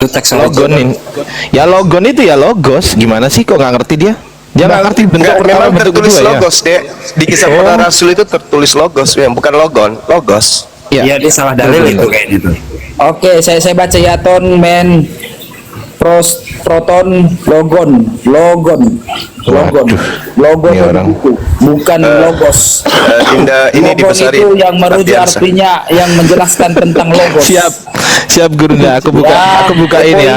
Itu teks Logon ini. Ya logon itu ya logos. Gimana sih kok nggak ngerti dia? Dia nggak ngerti bentuk Enggak, pertama, memang bentuk tertulis kedua ya. logos, Dek. Di kisah para rasul itu tertulis logos, yang bukan logon, logos. Ya. Iya, dia salah dalil itu kayaknya tuh. Oke, saya baca ya, ton men proton logon logon Ini orang. bukan logos. Dinda ini Logon dibesarin. itu yang merujuk Artiansa. artinya, yang menjelaskan tentang logos. Siap Gurunda. Aku buka ini ya.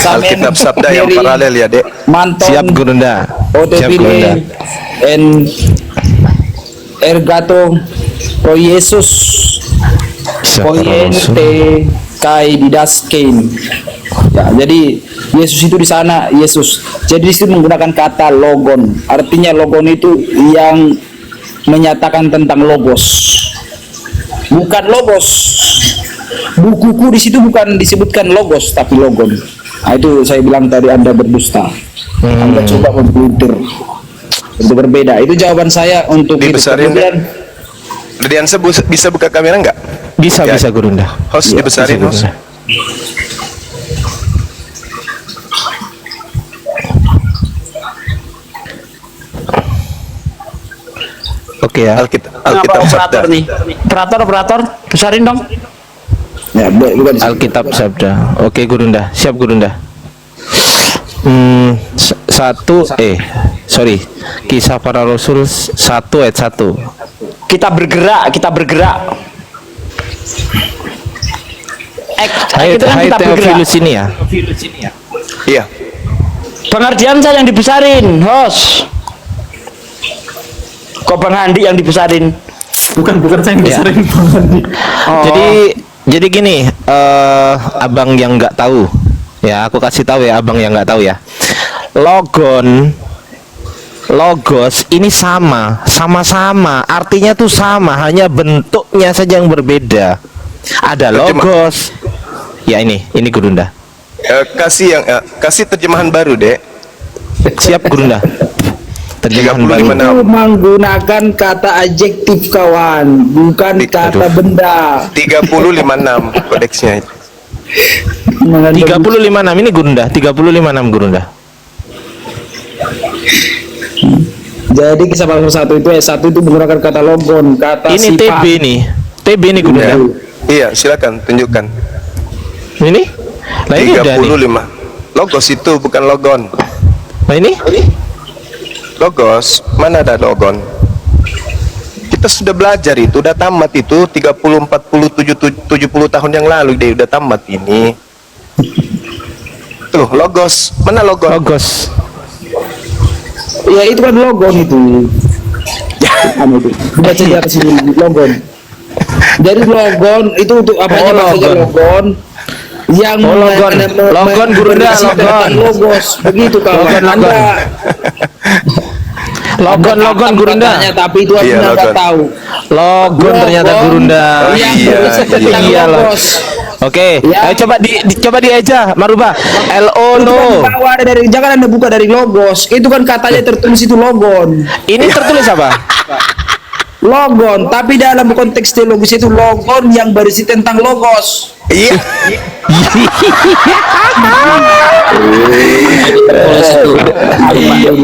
Alkitab Sabda yang paralel ya, Dek. Manton Siap Gurunda. Siap Gurunda. en ergato pro Yesus poiente kai didaskein. Ya, jadi Yesus itu di sana, Yesus. Jadi di situ menggunakan kata logon. Artinya logon itu yang menyatakan tentang logos. Bukan logos. Bukuku di situ bukan disebutkan logos tapi logon. Nah, itu saya bilang tadi Anda berdusta. Anda coba mempelintir. Itu berbeda. Itu jawaban saya untuk itu. Dibesarin, Kemudian Diansa bisa buka kamera nggak? Bisa Ya. Gurunda. Host Ya, dibesarin, bisa, host. Gurunda. Oke ya. Alkitab Sabda. nih? Operator, besarin dong. ya, bukan di situ. Alkitab Sabda. Oke Gurunda. Siap Gurunda. Kisah para Rasul 1 ayat 1. Kita bergerak. Hai Kita kan kita bergerak. Theophilus ini ya. Iya. Pengertian saya yang dibesarin, host. Kok Bang Handi yang dibesarin? Bukan saya yang Ya. sering banget nih. Oh. Jadi gini, abang yang nggak tahu, ya aku kasih tahu ya abang yang nggak tahu ya. Logos ini sama-sama, artinya tuh sama, hanya bentuknya saja yang berbeda. Ada logos, ya ini Gurunda. Kasih terjemahan baru, Dek. Siap Gurunda. Terjemahan 35 baru. Itu menggunakan kata adjektif kawan, bukan kata benda. 3056 kodeksnya. 356 ini Gurunda, 356 Gurunda. Jadi kisah pasal 1 itu ayat 1 itu menggunakan kata logon, kata Ini sifat. TB nih Gurunda. Iya, silakan tunjukkan. Ini? Nah ini udah nih. 35. Logos itu bukan logon. Nah ini? Logos, mana ada logon? Kita sudah belajar itu, udah tamat itu 30, 40, 70 tahun yang lalu deh, udah tamat ini. Tuh, logos, mana logon? Logos. Ya itu kan logon itu. Anu itu. Baca di atas ini logon. Jadi logon itu untuk apa aja maksudnya logon? Yang Logon Gurunda, logon. Logos begitu kawan. Anda Logon Gurunda. tapi itu Iya, artinya nggak logon. tahu. Logon ternyata Gurunda. Oh, Yang iya, berisi tentang iya, logos. Oke, Ya. ayo coba di aja, Maruba. LO Itu kan no. di bawah ada dari, jangan Anda buka dari logos. Itu kan katanya tertulis itu logon. Ini tertulis apa? Logon, tapi dalam konteks teologis itu logon yang berisi tentang logos. Iya.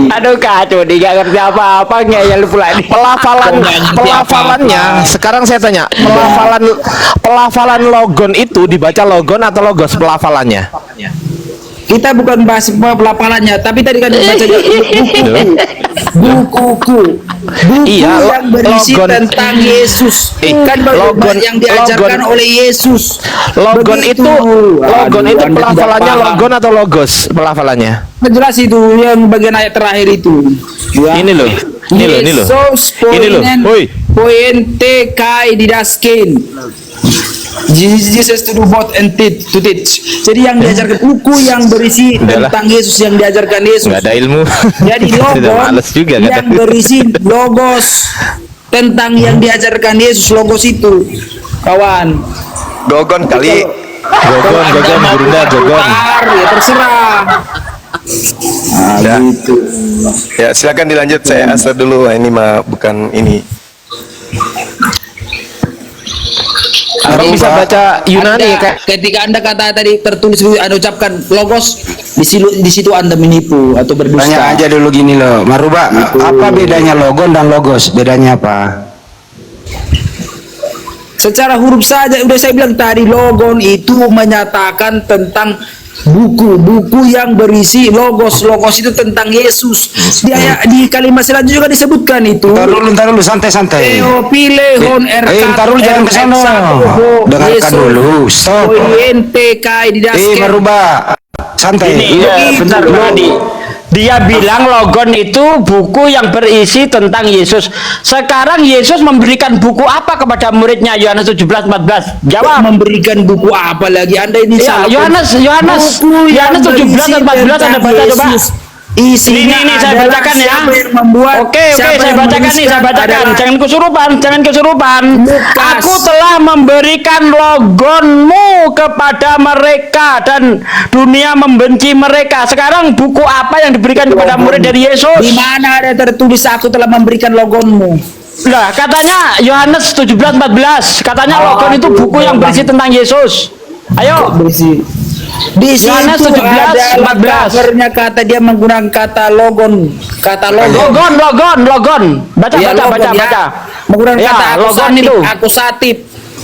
Aduh kacau nih, gak ngerti apa-apa ngeyel pula nih. Pelafalannya, sekarang saya tanya, pelafalan logon itu dibaca logon atau logos pelafalannya? Kita bukan bahas pelafalannya, tapi tadi kan dibaca buku Iya, yang berisi logon. tentang Yesus. Kan logon- yang diajarkan logon. oleh Yesus. Logon Begitu. itu Aduh, Anda pelafalannya tidak paham. logon atau logos pelafalannya? Jelas itu yang bagian ayat terakhir itu. Ya. Ini loh. Yesus Ini loh. Woi. pointe kai didaskein. Jesus to do both and to teach. Jadi yang diajarkan buku yang berisi Udahlah. tentang Yesus, yang diajarkan Yesus. Nggak ada ilmu. Jadi Sudah logon males juga yang kata. berisi logos tentang yang diajarkan Yesus, logos itu, kawan. Gogon kali. Gogon Gurunda gogon. Ya terserah. Ya. Gitu. Ya, silakan dilanjut. Saya asal dulu. Ini mah bukan ini. Orang bisa baca Yunani Anda, kayak ketika Anda kata tadi tertulis Anda ucapkan logos, di situ Anda menipu atau Tanya berdusta. aja dulu gini loh, Maruba, apa bedanya logon dan logos? Bedanya apa? Secara huruf saja udah saya bilang tadi, logon itu menyatakan tentang buku-buku yang berisi logos. Logos itu tentang Yesus. Di kalimat selanjutnya juga disebutkan itu. Ntar dulu, santai-santai. Theopilehon ntar dulu jangan ke sana. Dengarkan dulu. Stop. Maruba, santai. Iya, bentar Bang Adi. Dia bilang logon itu buku yang berisi tentang Yesus. Sekarang Yesus memberikan buku apa kepada muridnya? Yohanes 17:14. Jawab. Memberikan buku apa lagi? Anda ini Ya, salah. Yohanes Buku yang 17 dan 14 Anda baca coba. Isinya Ini saya adalah bacakan ya. siapa yang membuat, Oke, siapa saya yang bacakan nih, saya bacakan. adalah Jangan kesurupan. Lukas. Aku telah memberikan logonmu kepada mereka dan dunia membenci mereka. Sekarang buku apa yang diberikan kepada murid dari Yesus? Di mana ada tertulis aku telah memberikan logonmu? Lah, katanya Yohanes 17:14. Katanya logon itu buku yang berisi tentang Yesus. Ayo. Berisi. Di Yohanes situ 17, ada 14. covernya, kata dia menggunakan kata logon. Kata logon. Logon. Baca. Ya, logon, ya. Baca. Menggunakan Ya, kata logon akusatif. itu. Akusatif.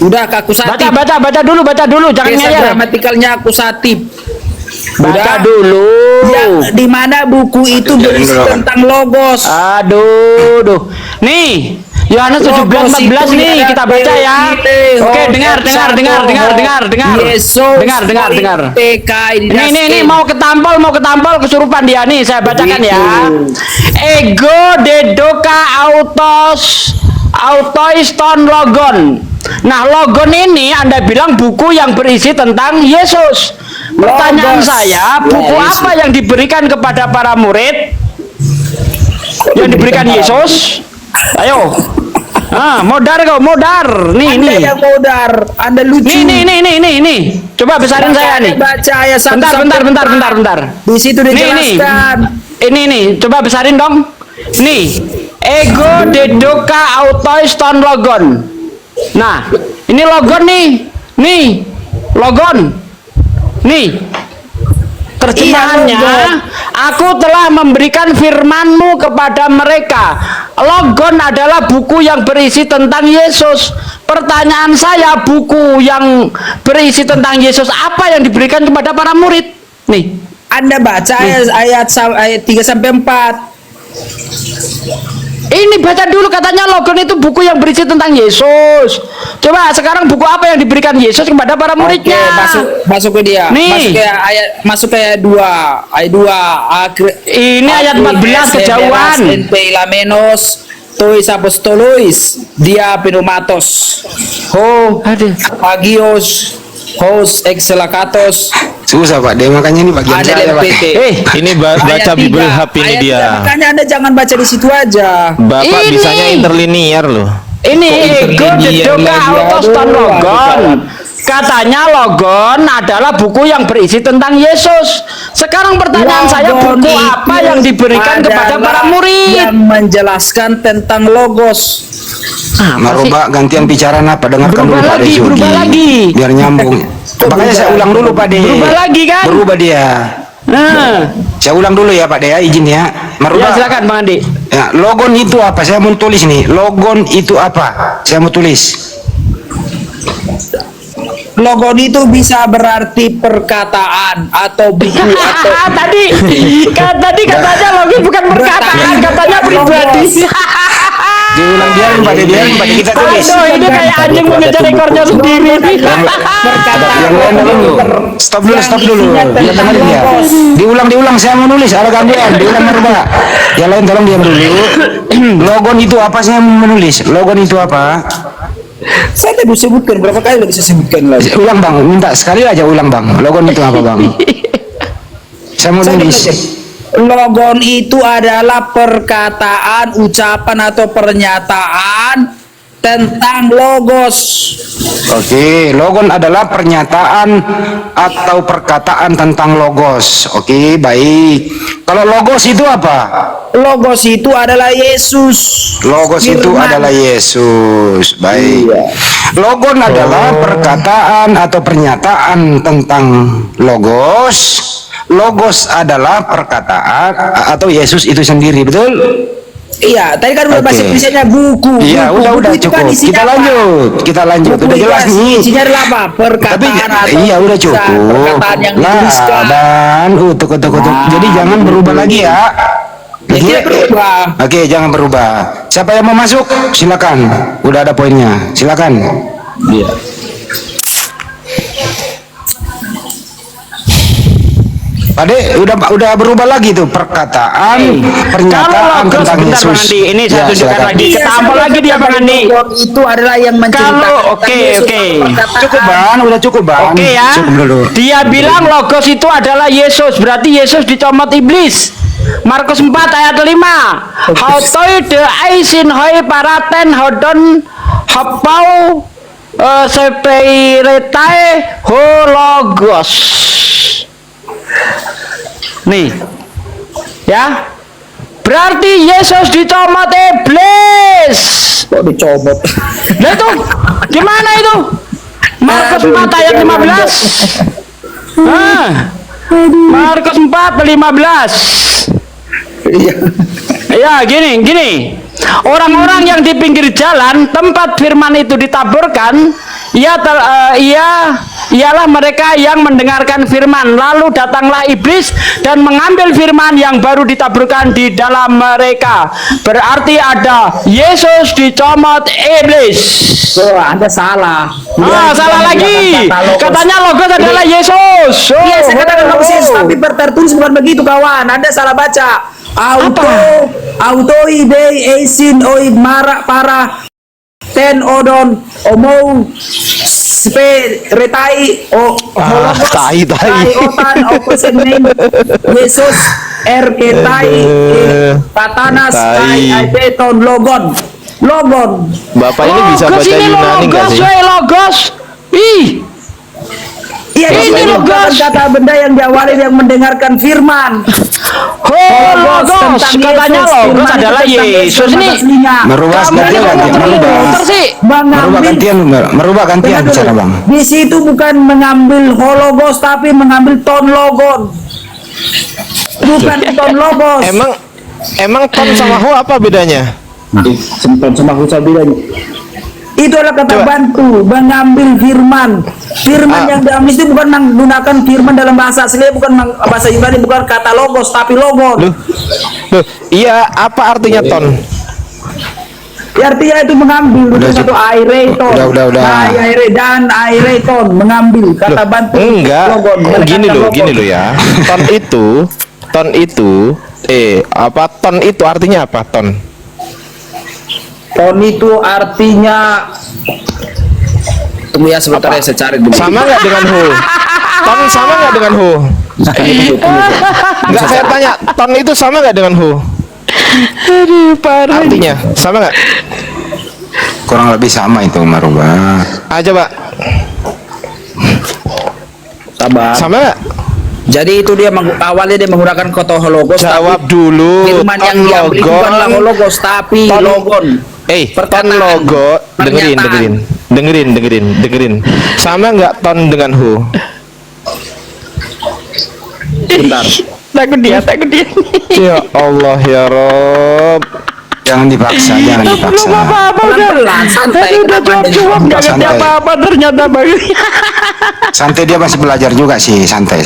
Udah ke akusatif. Baca dulu, jangan Biasa ngeyel. gramatikalnya akusatif. Baca dulu. Ya, di mana buku itu berisi tentang logos. Aduh. Nih, Yohanes 17:14 nih kita baca ya. Oke, dengar. Yesus. Dengar. PKI Ini mau ketampol kesurupan dia nih, saya bacakan ya. Ego dedoka autoiston logon. Nah, logon ini Anda bilang buku yang berisi tentang Yesus. Pertanyaan Logos. saya, buku Ya, apa yang diberikan kepada para murid? Yang diberikan Yesus? Ayo. Modar kau, modar. Nih. Anda yang modar, Anda lucu. Nih. Coba besarin saya nih. Baca ayat 1 Bentar. Di situ dijelaskan. Ini, coba besarin dong. Nih, ego dedoka autoiston logon. Nah, ini logon nih, logon. Nih, terjemahannya, aku telah memberikan firman-Mu kepada mereka. Logon adalah buku yang berisi tentang Yesus. Pertanyaan saya, buku yang berisi tentang Yesus apa yang diberikan kepada para murid? Nih, Anda baca ayat 3 sampai 4. ini baca dulu, katanya logon itu buku yang berisi tentang Yesus. Coba sekarang buku apa yang diberikan Yesus kepada para muridnya? Masuk ke dia. Nih. Masuk ke ayat 2. Ayat 2. Ini ayat 14 kejauhan. Lamenos tois apostolois dia pneumatos. Aduh. Agios hos excelakatos. Susah Pak, dia makanya ini bagian Ada saya Pak. LPT. ini baca Ayat Bible 3. Hub ini Ayat dia. 3. Makanya Anda jangan baca di situ aja. Bapak Ini. bisanya interlinear loh. Ini ego dedoka autoston logon. Katanya logon adalah buku yang berisi tentang Yesus. Sekarang pertanyaan saya, buku Logon apa itu yang diberikan kepada para adalah murid? yang menjelaskan tentang logos. Maruba gantian bicara apa? Dengarkan dulu Pak Dejo. Berubah lagi. Biar nyambung. Makanya saya ulang dulu Pak De. Berubah lagi kan? Berubah dia. Nah, Saya ulang dulu ya Pak De ya, izin ya. Maruba. ya silakan Bang Andi. Ya, logon itu apa? Saya mau tulis nih. Logon itu apa? Saya mau tulis. Logon itu bisa berarti perkataan atau buku atau Tadi katanya logon bukan perkataan, katanya pribadi. Diulang biarin Pak De, kita tulis. Aduh, ini kayak anjing mengejar ekornya sendiri. Yang lain dulu. Stop dulu. Biar dengerin ya. Diulang, saya mau nulis. Ada gangguan. Diulang Maruba. Yang lain tolong diam dulu. Logon itu apa? Saya mau menulis. Logon itu apa? saya tadi sebutkan berapa kali bisa sebutkan lagi. Ulang Bang, minta sekali aja ulang Bang. Logon itu apa Bang? Saya mau nulis. Logon itu adalah perkataan, ucapan atau pernyataan tentang logos. Oke, logon adalah pernyataan atau perkataan tentang logos. Oke, baik. Kalau logos itu apa? Logos itu adalah Yesus. Logos itu Firman. adalah Yesus. Baik. Logon adalah perkataan atau pernyataan tentang logos. Logos adalah perkataan atau Yesus itu sendiri, betul? Iya, tadi kan udah Oke. bahasa Indonesia buku. Iya, Buku udah itu kan cukup. isinya Kita apa? lanjut. Buku Udah itu jelas nih. isinya adalah apa? Tapi Perkataan atau iya udah tulisan, cukup. perkataan yang Lah, dituliskan. dan tutup. Jadi jangan berubah lagi ya. Ya, Oke. tidak berubah. Oke, jangan berubah. Siapa yang mau masuk? Silakan. Udah ada poinnya. Silakan. Iya. Pade udah berubah lagi tuh perkataan, Kalau pernyataan logos, tentang bentar Bang Yesus. Andi, ini saya Ya, tunjukkan silakan. lagi. Ketampol lagi dia Bang Andi. Logon itu adalah yang menceritakan Kalau tentang oke, Yesus oke. atau perkataan. Cukup bang, udah cukup bang. Oke ya. Cukup dulu. Dia bilang logos itu adalah Yesus. Berarti Yesus dicomot iblis. Markus 4 ayat 5. Hautoi de aisin hoi paraten hodon hapau sepeiretai ho logos. Nih. Ya. Berarti Yesus dicomot iblis. Kok dicomot? Nah itu gimana itu? Markus 4 ayat 15. Markus 4:15. Iya. Ya gini. Orang-orang yang di pinggir jalan tempat firman itu ditaburkan, ialah mereka yang mendengarkan firman. Lalu datanglah iblis dan mengambil firman yang baru ditaburkan di dalam mereka. Berarti ada Yesus dicomot iblis. Oh, Anda salah. Salah lagi. Katanya logos adalah Yesus. Iya, saya katakan logos Yesus, oh. tapi tertulis bukan begitu, kawan. Anda salah baca. Auto idei eisin oid marak para ten odon omou spe retai hologos tai. otan oposemen Yesus ketai patanas Tai. beton logon. Bapak ini bisa Logos baca ini Yunani nggak logos, sih? woy, logos. Ih, Iya, Ini ini logos. kata benda yang diawali yang mendengarkan firman. logos. Katanya logos adalah Yesus ini. Merubah Kamu ini gantian, ngomong merubah. pinter sih. Merubah gantian bicara bang. Di situ bukan mengambil hologos tapi mengambil ton logon. Bukan ton logos. Emang ton sama ho apa bedanya? Ton sama husa bedanya. Itu adalah kata Coba. bantu, mengambil firman. Firman yang diambil itu bukan menggunakan firman dalam bahasa asli, bukan bahasa Yunani, bukan kata logos tapi logon. Loh, iya, apa artinya ton? Ya, artinya itu mengambil. Udah, Itu satu aireton. udah. Aire dan aireton mengambil kata bantu. Enggak, logon. gini Kata loh, logon. gini loh ya. Ton itu, ton itu artinya apa? Ton. Ton itu artinya, tunggu ya sebentar ya, saya cari dulu. Sama nggak dengan ho? Ton sama nggak dengan ho? Nggak, saya tanya, ton itu sama nggak dengan ho? Artinya sama nggak? Kurang lebih sama itu merubah. Coba, Sabar. sama nggak? Jadi itu dia awalnya dia menggunakan kata hologos. Jawab tapi dulu. firman yang diambil itu bukanlah hologos tapi Ton. logon. Ton Perkataan. logo, Pernyataan. dengerin. Sama nggak ton dengan ho? Bentar. Takut dia. Ya Allah ya Rob. Jangan dipaksa. Belum apa-apa udah. Pelan-pelan, santai. Udah jawab nggak ngerti Santai. apa-apa ternyata bang. Santai, dia masih belajar juga sih, santai.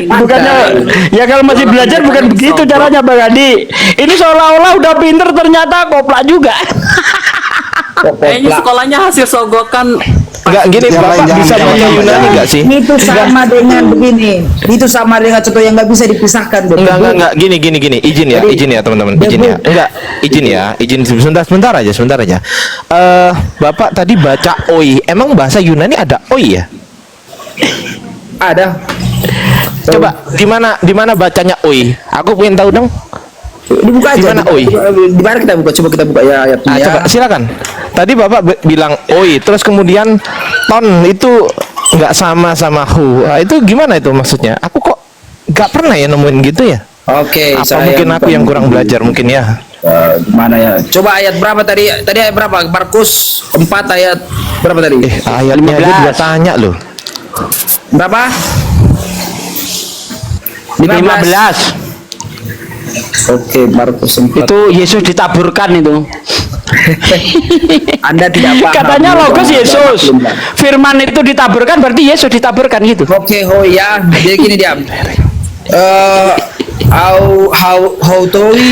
Bukannya ya kalau masih belajar bukan begitu caranya Bang Adi. Ini seolah-olah udah pinter ternyata koplak juga. Kayaknya sekolahnya hasil sogokan. Enggak gini, Yang Bapak lain bisa jangan baca tambah, Yunani ya. nggak sih? Itu sama dengan begini. Itu sama dengan contoh yang nggak bisa dipisahkan. Dok. Enggak, gini. Izin ya teman-teman, izin ya. Enggak, izin sebentar aja. Bapak tadi baca oi. Emang bahasa Yunani ada oi ya? Ada. Coba di mana bacanya oi? Aku pengen tahu dong. Dibuka aja. Di mana, Oi? Di mana kita buka? Coba kita buka ya ayatnya. Coba silakan. Tadi Bapak bilang oi, terus kemudian ton itu nggak sama hu. Itu gimana itu maksudnya? Aku kok nggak pernah ya nemuin gitu ya? Oke, Apa saya mungkin aku buka yang dulu. kurang belajar mungkin ya? Gimana ya? Coba ayat berapa tadi? Tadi ayat berapa? Markus 4 ayat berapa tadi? Ayatnya aja juga tanya loh. Berapa? 15. Oke, Markus 4. Itu Yesus ditaburkan itu. Anda tidak paham. Katanya logos Yesus. Firman itu ditaburkan berarti Yesus ditaburkan gitu. Oke, ya. Jadi gini dia. How toi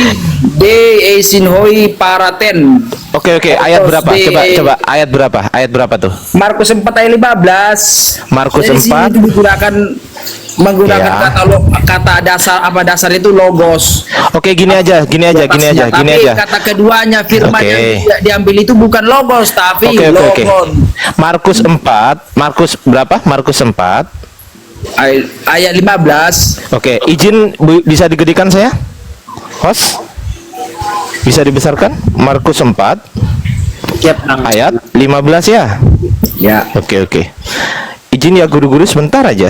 de esin hoi paraten. Oke, ayat berapa? Coba ayat berapa? Ayat berapa tuh? Markus 4 ayat 15. Markus Jadi sini 4. itu menggunakan Ya. kata dasar itu logos. Oke, gini aja. Tapi kata keduanya firman Oke. yang diambil itu bukan logos tapi Oke. logon. Markus 4. Markus berapa? Markus 4. Ayat 15. Oke, izin bisa digedekan saya? Host? Bisa dibesarkan? Markus 4 ayat 15 ya? Ya. Oke. Izin ya guru-guru sebentar aja.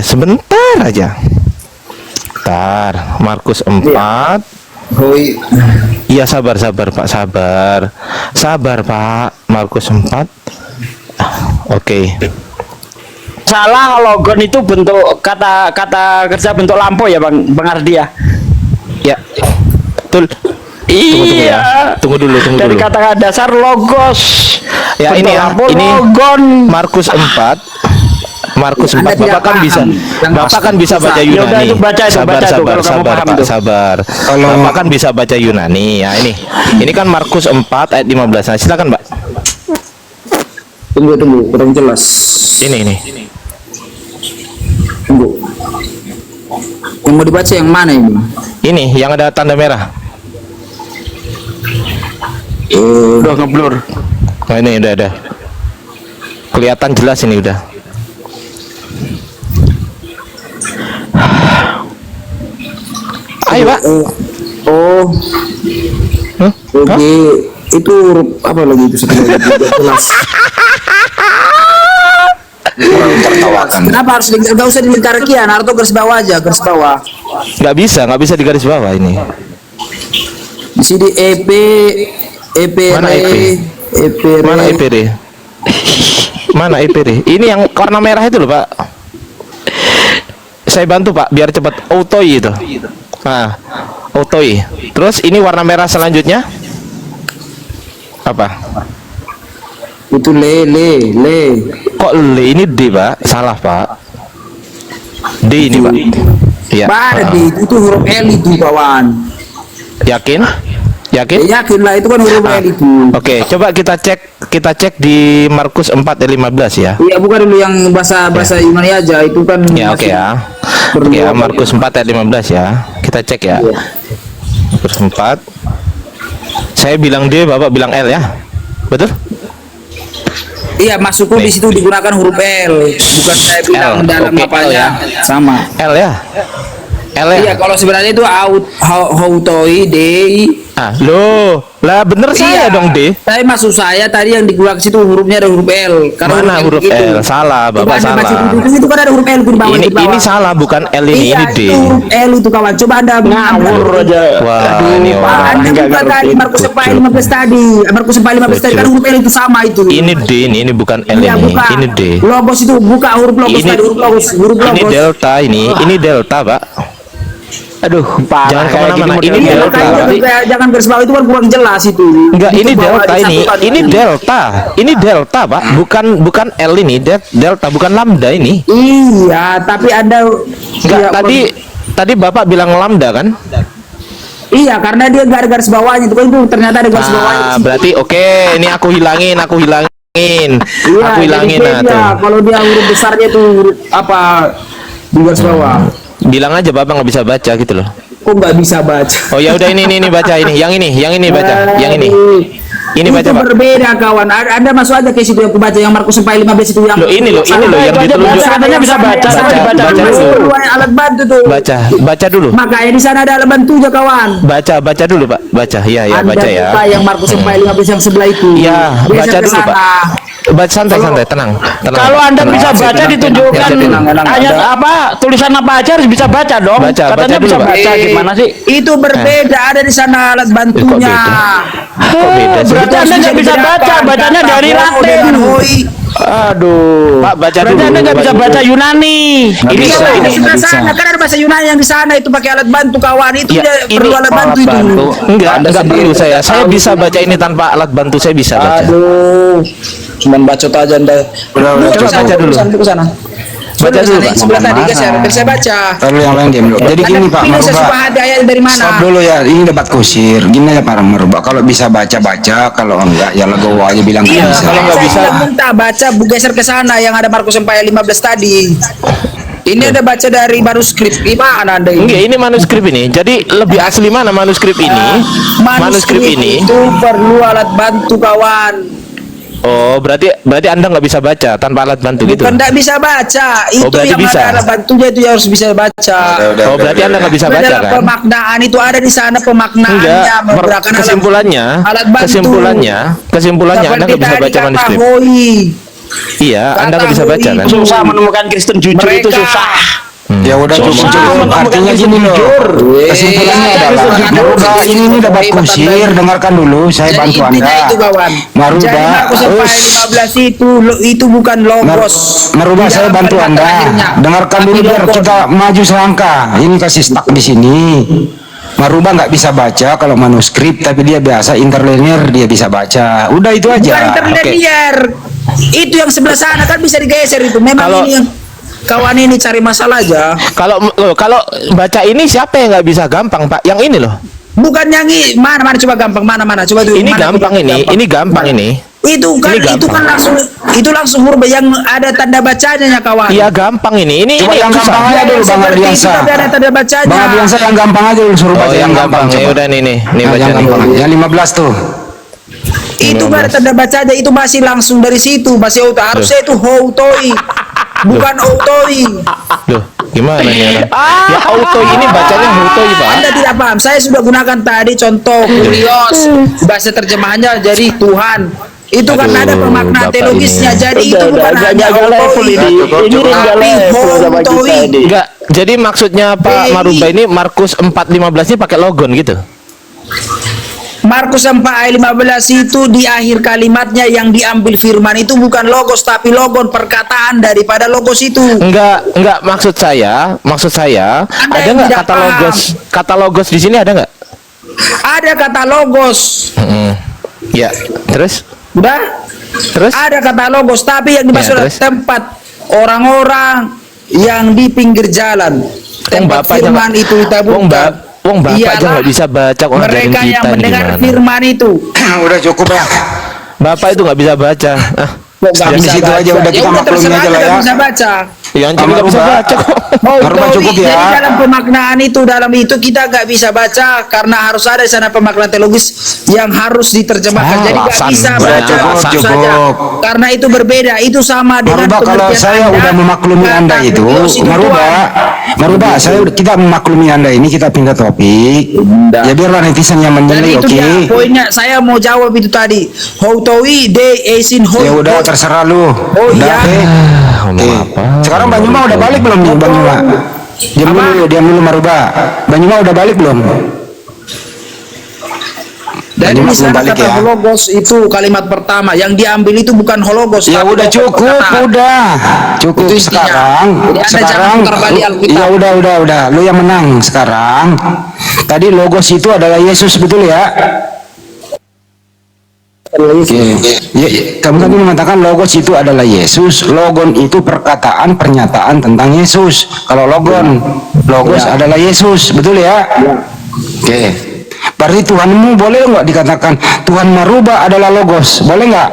Bentar. Markus 4. Hoi. Iya, sabar Pak, sabar Pak. Markus 4. Oke. Salah logon itu bentuk kata kerja bentuk lampu ya Bang Ardi ya. Ya. Betul. Tunggu dulu. Dari kata dasar logos. Ya, bentuk ini ya, lampu, ini logon. Markus 4. Markus 4. Anda tidak Bapak kan bisa baca Ya udah, Yunani. itu baca itu, Sabar kalau kamu paham Pak, tuh. sabar. Bapak kan bisa baca Yunani. Ya, ini kan Markus 4 ayat 15. Nah, silakan, Pak. Tunggu, kurang jelas. Ini. Tunggu. Yang mau dibaca yang mana ini? Ini yang ada tanda merah. Udah ngeblur. Nah, ini udah. Kelihatan jelas ini udah. Ayo, Pak. Oh. Hah? Oke, itu huruf apa lagi itu satu lagi tidak jelas. Kenapa harus nggak usah dilingkar kian, atau garis bawah aja, garis bawah. Nggak bisa di garis bawah ini. Di sini EP Mana EPD? Mana EPD? Ini yang warna merah itu loh, Pak. Saya bantu, Pak, biar cepat. Autoi itu. Nah, autoi. Terus ini warna merah selanjutnya apa? Itu le. Kok le? Ini D, Pak. Salah, Pak. D ini, Pak. Iya. Pada itu huruf L itu kawan. Yakin? Ya, yakin lah, itu kan huruf L itu. Oke, coba kita cek di Markus 4 ayat 15 ya. Iya, bukan dulu yang bahasa Yunani aja, itu kan. Ya, oke ya. Oke ya, Markus 4 ayat 15 ya. Kita cek ya. Iya. Markus 4. Saya bilang D, Bapak bilang L ya. Betul? Iya, masukku di situ digunakan huruf L, bukan saya bilang L, dalam oke, apanya. L ya. Sama. L ya. L ya. Iya, kalau sebenarnya itu autoi dei. Ah, loh. Lah bener saya dong D. Tapi maksud saya tadi yang digunakan situ hurufnya ada huruf L. Mana huruf L? Salah, Bapak Coba Anda salah. baca itu kan ada huruf L di bawah. Ini salah, bukan L ini, Iya, ini D. itu huruf L itu kawan. Coba Anda Ngawur aja. Wah, ini orang. Anda buka tadi Markus 4 ayat 15 tadi. Markus 4 ayat 15 tadi kan huruf L itu sama itu. Ini D, ini bukan L Iya, ini. buka. Ini D. Logos itu buka huruf logos Ini- tadi, huruf logos. Ini delta ini delta, Pak. Aduh, parah Jangan kayak kemana-mana. gini Ini modelnya. delta. Jangan garis bawah itu kan kurang jelas itu. Enggak, Itu ini bawah delta ini. disatukan Ini tadi. delta. Ini delta, Pak. Bukan L ini, delta bukan lambda ini. Iya, tapi Anda Enggak, iya, tadi Bapak bilang lambda kan? iya, karena dia nggak ada garis bawahnya itu kan, itu ternyata ada garis bawahnya. Ah, berarti oke, ini aku hilangin. Iya, Aku hilangin jadi nah beda. tuh. Kalau dia huruf besarnya itu huruf apa di garis bawah. Bilang aja Bapak nggak bisa baca gitu loh. Kok nggak bisa baca? Oh ya udah ini baca ini. Yang ini baca. Yang ini. Ini baca, itu Pak. berbeda kawan. Anda masuk aja ke situ yang aku baca yang Markus 4:15 itu yang. Loh, ini loh yang ditunjuk. Katanya bisa baca, tapi baca dulu. Alat bantu tuh. Baca dulu. Makanya di sana ada alat bantunya kawan. Baca dulu, Pak. Baca. Ya, Anda baca ya. buka yang Markus 4:15 yang sebelah itu. Ya, Geser baca ke dulu, sana. Pak. Baca santai, tenang. Kalau Anda bisa baca ditunjukkan tenang. ayat apa, tulisan apa aja harus bisa baca dong. Baca Katanya dulu, bisa Pak. baca gimana sih? Itu berbeda, ada di sana alat bantunya. Kok beda sih? Berarti Anda nggak bisa baca, bacanya dari Latin. Aduh. Pak, baca dulu. Berarti Anda nggak bisa baca Yunani. Ini Iya, ini di sebelah sana kan ada bahasa Yunani yang di sana itu pakai alat bantu kawan itu Ya, dia perlu alat bantu itu. Enggak perlu saya. Saya bisa baca ini tanpa alat bantu, saya bisa baca. Aduh, cuman bacot aja Anda. Coba baca dulu. Ke sana. Baca dulu, Pak. Sebelah tadi geser, biar saya baca. Lalu yang lain diam dulu. Jadi gini Pak Pilih sesuka Merubah. hati ayat dari mana? Stop dulu ya, ini debat kusir. Gini aja Pak Merubah. Kalau bisa baca, kalau enggak ya legowo aja bilang nggak Iya, bisa. kalau nggak bisa. Saya minta baca geser ke sana yang ada Markus 4:15 tadi. Ini ada baca dari manuskrip. Gimana Anda ini? Enggak, ini manuskrip ini. Jadi lebih asli mana manuskrip ini? Manuskrip ini. itu perlu alat bantu kawan. Oh, berarti Anda nggak bisa baca tanpa alat bantu gitu. Bukan tidak bisa baca. Itu berarti yang bisa. ada alat bantunya itu harus bisa baca. Oh, berarti Anda nggak bisa baca Dalam kan? pemaknaan itu ada di sana pemaknaannya Enggak, menggunakan alat bantu. kesimpulannya Anda nggak bisa Seperti baca tadi manuskrip. kata Hoi. Iya, Anda nggak bisa baca kan? Susah menemukan Kristen jujur itu Mereka- susah. Ya udah Susah cukup. menemukan Artinya Kristen gini loh. jujur. Kesimpulannya Iya, adalah iya, Merubah iya. ini debat Iya, kusir. Dengarkan dulu, saya Jadi bantu intinya Anda. itu kawan. Jadi Merubah. Markus 4:15 itu bukan logos. Merubah Di saya dalam bantu kalimat Anda. terakhirnya. Dengarkan Tapi dulu biar logos. kita maju selangkah. Ini kasih stuck di sini. Merubah nggak bisa baca kalau manuskrip, tapi dia biasa interlinear dia bisa baca. Udah itu Bukan aja. interlinear. Itu yang sebelah sana kan bisa digeser itu. Memang Kalau- ini yang kawan ini cari masalah aja. Kalau baca ini siapa yang nggak bisa gampang, Pak? Yang ini loh. Bukan yang ini. Mana coba gampang mana coba dulu. Ini Mana gampang ini gampang Mana? ini. Itu kan Ini gampang. langsung huruf yang ada tanda bacanya kawan. Iya gampang ini. Ini Coba yang susah. gampang aja dulu Bang Seperti itu Ardiansa. tapi ada tanda bacanya. Bang Ardiansa yang gampang aja dulu suruh Oh, baca yang gampang. Ya coba. udah nih Nah, baca yang nih. gampang. Yang 15 tuh. Itu ada tanda bacanya itu masih langsung dari situ masih auto. Harusnya itu houtoi. Bukan autoi. Loh, gimana nih? Ya auto ini bacanya auto, Pak. Anda tidak paham. Saya sudah gunakan tadi contoh kurios. Bahasa terjemahannya jadi Tuhan. Itu kan Aduh, ada pemaknaan Bapak teologisnya. ini. Jadi itu bukan hanya autoi. Ini enggak level sama kita ini. Enggak. Jadi maksudnya Pak Marubah ini Markus 4:15 ini pakai logon gitu. Markus 4:15 itu di akhir kalimatnya yang diambil firman itu bukan logos tapi logon, perkataan daripada logos itu. Enggak maksud saya Anda ada yang nggak tidak kata paham. logos? Kata logos di sini ada nggak? Ada kata logos. Ya, terus Udah? terus Ada kata logos tapi yang dimaksud Ya, adalah terus? tempat orang-orang yang di pinggir jalan. Tempat Bapak firman jangan- itu ditabungkan. Bapak aja Ialah nggak bisa baca kok ngajarin mereka yang kita ini mendengar gimana? firman itu. Udah cukup ya. Bapak itu nggak bisa baca. Kok nggak Di bisa situ baca? aja udah kita udah maklumi terserah aja lah nggak ya. bisa baca. Yang jadi nggak bisa Marubah. baca kok. Marubah cukup ya. Jadi dalam pemaknaan itu dalam itu kita nggak bisa baca karena harus ada di sana pemaknaan teologis yang harus diterjemahkan. Jadi nggak alasan. bisa Udah, baca cukup, langsung cukup. saja. Karena itu berbeda. Itu sama dengan Marubah kalau pengertian saya Anda, udah memaklumi kata Anda itu, Kurios Marubah kita memaklumi Anda ini kita pindah topik. Ya biarlah netizen yang Dan menilai, itu oke. dia poinnya. Saya mau jawab itu tadi. Houtoi de esin hoi. Ya udah terserah lu. Oh, Udah, iya. oke. Ngomong Oke. apa? Sekarang Banyuma udah balik belum nih Banyuma? Diam dulu Marubah. Banyuma udah balik belum? Dan Banyuma di belum sana balik kata ya. hologos itu kalimat pertama. Yang diambil itu bukan hologos. Ya tapi udah logos cukup, perkataan. udah. Cukup Itu intinya. sekarang. Jadi Anda jangan Sekarang putar balik Alkitab. ya udah. Lu yang menang sekarang. Tadi logos itu adalah Yesus betul ya? Oke. Ya, kamu tadi mengatakan logos itu adalah Yesus. Logon itu perkataan, pernyataan tentang Yesus. Kalau logos adalah Yesus, betul ya? Oke. Berarti Tuhanmu boleh nggak dikatakan Tuhan Marubah adalah logos? Boleh nggak?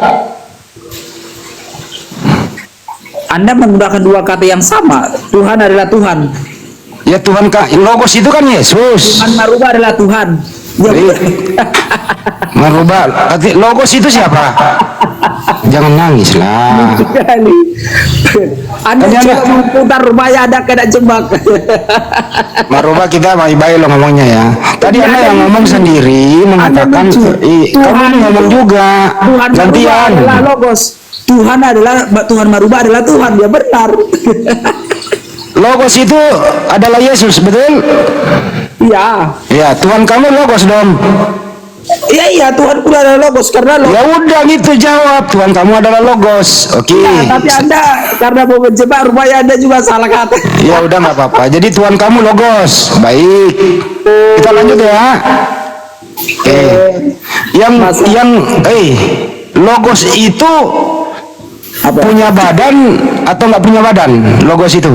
Anda menggunakan dua kata yang sama. Tuhan adalah Tuhan. Ya Tuhan logos itu kan Yesus. Tuhan Marubah adalah Tuhan. Baik. Merubah. Logos itu siapa? Jangan nangis lah. Sekali. Anda Tadi coba Anda- memutar rupanya ada kena jebak. Merubah kita baik-baik lo ngomongnya ya. Tadi Anda yang ngomong sendiri mengatakan, lucu. kamu ngomong juga. Tuhan Maruba Gantian. adalah logos. Tuhan Maruba adalah Tuhan, dia benar. Logos itu adalah Yesus, betul? Iya. Ya, Tuhan kamu logos dong. Iya, Tuhan pula adalah logos karena logos. Ya udah gitu jawab, Tuhan kamu adalah logos. Oke. Tapi Anda karena mau menjebak rupanya Anda juga salah kata. Ya udah nggak apa-apa. Jadi Tuhan kamu logos. Baik. Kita lanjut ya. Oke. Yang logos itu punya badan atau nggak punya badan? Logos itu.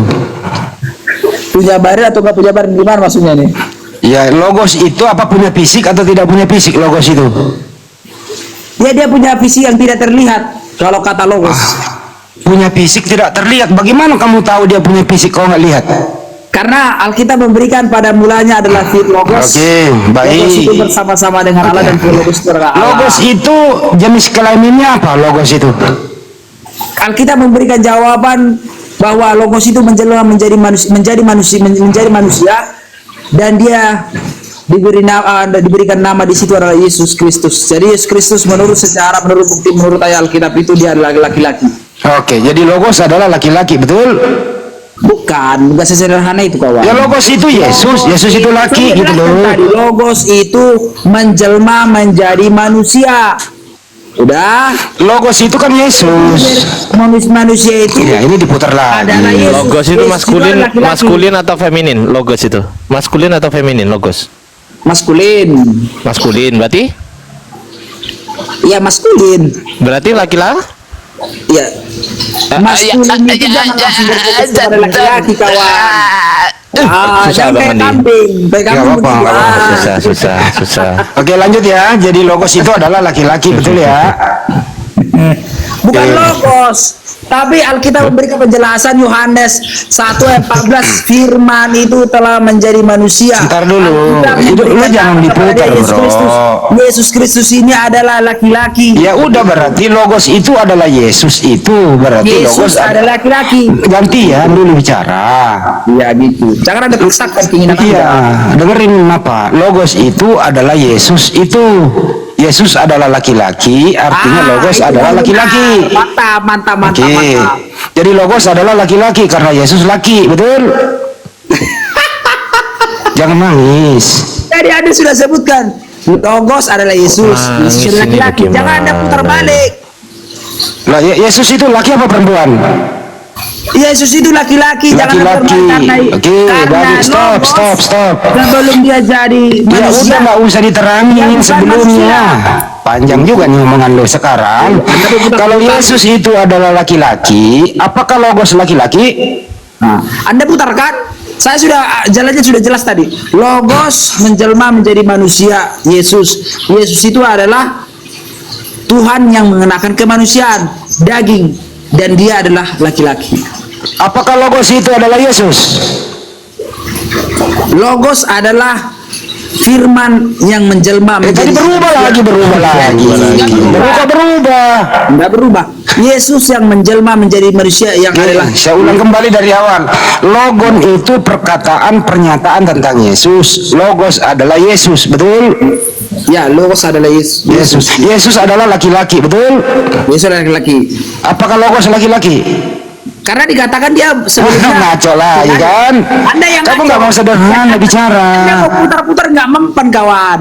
Punya badan atau nggak punya badan, gimana maksudnya nih? Ya, logos itu apa punya fisik atau tidak punya fisik logos itu? Dia punya visi yang tidak terlihat kalau kata logos. Punya fisik tidak terlihat. Bagaimana kamu tahu dia punya fisik kalau nggak lihat? Karena Alkitab memberikan pada mulanya adalah logos. Oke, baik. Logos itu bersama-sama dengan Allah dan logos itu adalah Allah. Logos itu jenis kelaminnya apa logos itu? Alkitab memberikan jawaban bahwa logos itu menjelma menjadi manusia dan dia diberikan nama di situ adalah Yesus Kristus. Jadi Yesus Kristus menurut bukti menurut ayat Alkitab itu dia adalah laki-laki. Oke, jadi logos adalah laki-laki, betul? Bukan sesederhana itu kawan. Ya logos itu Yesus, Yesus itu laki gitu loh. Tadi logos itu menjelma menjadi manusia. Udah. Logos itu kan Yesus. Manusia itu Ya, ini diputar adalah lagi. Yesus. Logos itu Yesus maskulin, juga laki-laki. maskulin atau feminin? Logos itu maskulin atau feminin? Logos Maskulin. maskulin berarti Ya maskulin. berarti laki-laki. Ya. Maskulin itu jangan langsung berfokus kepada laki-laki kawan. Susah jangan Bang kayak Andi. kambing. Kayak Ya, kambing apa-apa, begitu. nggak apa-apa. Susah. Oke, lanjut ya. Jadi logos itu adalah laki-laki, betul ya? Bukan Oke. logos. Tapi Alkitab memberikan penjelasan Yohanes 1 ayat 14, firman itu telah menjadi manusia. Ntar dulu. Alkitab Itu lu memberikan jangan nama diputar, kepada Yesus bro. Kristus. Yesus Kristus ini adalah laki-laki. Ya udah, berarti logos itu adalah Yesus itu. Berarti Yesus logos adalah laki-laki. gantian dulu bicara. Ya gitu. Jangan ada paksakan keinginan Iya, Anda. dengerin apa? Logos itu adalah Yesus itu. Yesus adalah laki-laki, artinya logos itu adalah benar. laki-laki. Mantap. Oke. Jadi logos adalah laki-laki karena Yesus laki, betul? Jangan nangis. Jadi Anda sudah sebutkan logos adalah Yesus. Nangis Yesus ini laki-laki. Jangan Anda bagaimana? putar balik. Lah, Yesus itu laki apa perempuan? Yesus itu laki-laki. Jangan Anda Laki-laki. permainkan. Oke, baik. Stop. Sebelum dia jadi Ya udah, manusia. nggak usah Dia diterangin bukan sebelumnya. Panjang juga nih omongan lo sekarang. Kalau Yesus itu adalah laki-laki, apakah logos laki-laki? Nah, Anda putarkan. Saya sudah jalannya sudah jelas tadi. Logos menjelma menjadi manusia. Yesus itu adalah Tuhan yang mengenakan kemanusiaan, daging, dan dia adalah laki-laki. Apakah logos itu adalah Yesus? Logos adalah firman yang menjelma Tadi berubah lagi. Berubah. Tidak berubah. Yesus yang menjelma menjadi manusia yang adalah Saya ulang kembali dari awal. Logon itu perkataan pernyataan tentang Yesus. Logos adalah Yesus, betul? ya logos adalah Yesus. Yesus adalah laki-laki, betul? Yesus adalah laki-laki. Apakah logos laki-laki? Karena dikatakan dia sebelumnya Ngaco lagi kan? Anda yang Kamu ngaco. nggak mau sederhana Anda bicara. mau putar-putar nggak mempan kawan.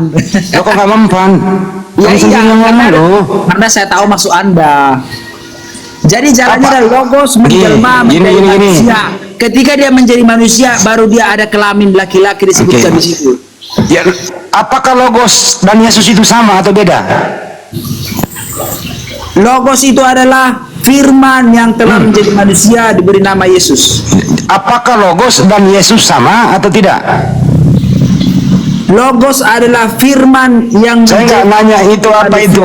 Lo kok nggak mempan? Ya Kamu iya, sendiri yang ngomong lo. karena saya tahu maksud Anda. Jadi jalannya Apa? dari logos menjelma Gini, menjadi gini. manusia. Ketika dia menjadi manusia, baru dia ada kelamin laki-laki disebutkan Oke. di situ. Ya, apakah logos dan Yesus itu sama atau beda? Logos itu adalah firman yang telah menjadi manusia diberi nama Yesus. Apakah logos dan Yesus sama atau tidak? Logos adalah firman yang Saya nggak menjadi nanya itu apa itu.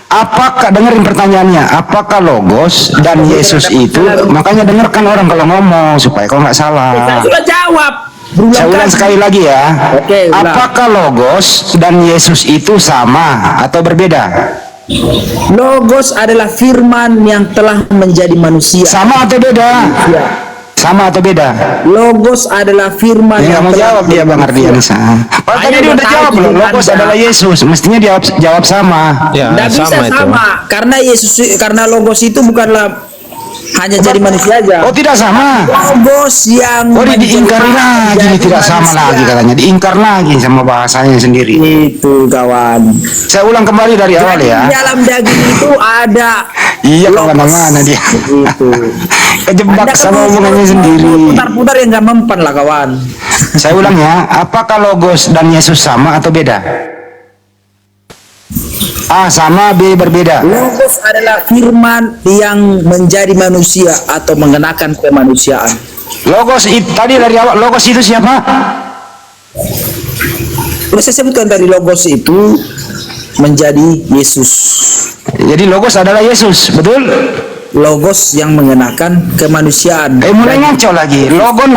Apakah, dengerin pertanyaannya, apakah logos dan Yesus itu, makanya dengarkan orang kalau ngomong supaya kau nggak Saya salah. sudah jawab. Saya ulang sekali lagi ya. Oke, ulang. Apakah Logos dan Yesus itu sama atau berbeda? Logos adalah firman yang telah menjadi manusia. Sama atau beda? Ya. Sama atau beda? Logos adalah firman Dia nggak yang mau telah jawab dia Bang menjadi Ardiansa. Padahal tadi dia udah jawab loh. Logos adalah Yesus. Mestinya dia jawab sama. Ya, Nggak bisa sama itu. sama karena Logos itu bukanlah hanya jadi manusia aja. Oh tidak sama. Logos yang Oh diingkari menjelma lagi, jadi tidak sama manusia. lagi katanya. Diingkar lagi sama bahasanya sendiri. Itu kawan. Saya ulang kembali dari awal Jadi ya. dalam daging itu ada Iya Logos. kemana-mana dia. Itu. Kejebak Anda sama kan omongannya sendiri. Putar-putar yang nggak mempan lah kawan. Saya ulang ya. Apakah Logos dan Yesus sama atau beda? A sama, B berbeda. Logos adalah firman yang menjadi manusia atau mengenakan kemanusiaan. Logos itu tadi dari awal. Logos itu siapa? Sudah saya sebutkan tadi Logos itu menjadi Yesus. Jadi Logos adalah Yesus, betul? Logos yang mengenakan kemanusiaan. Mulai ngaco lagi. Logon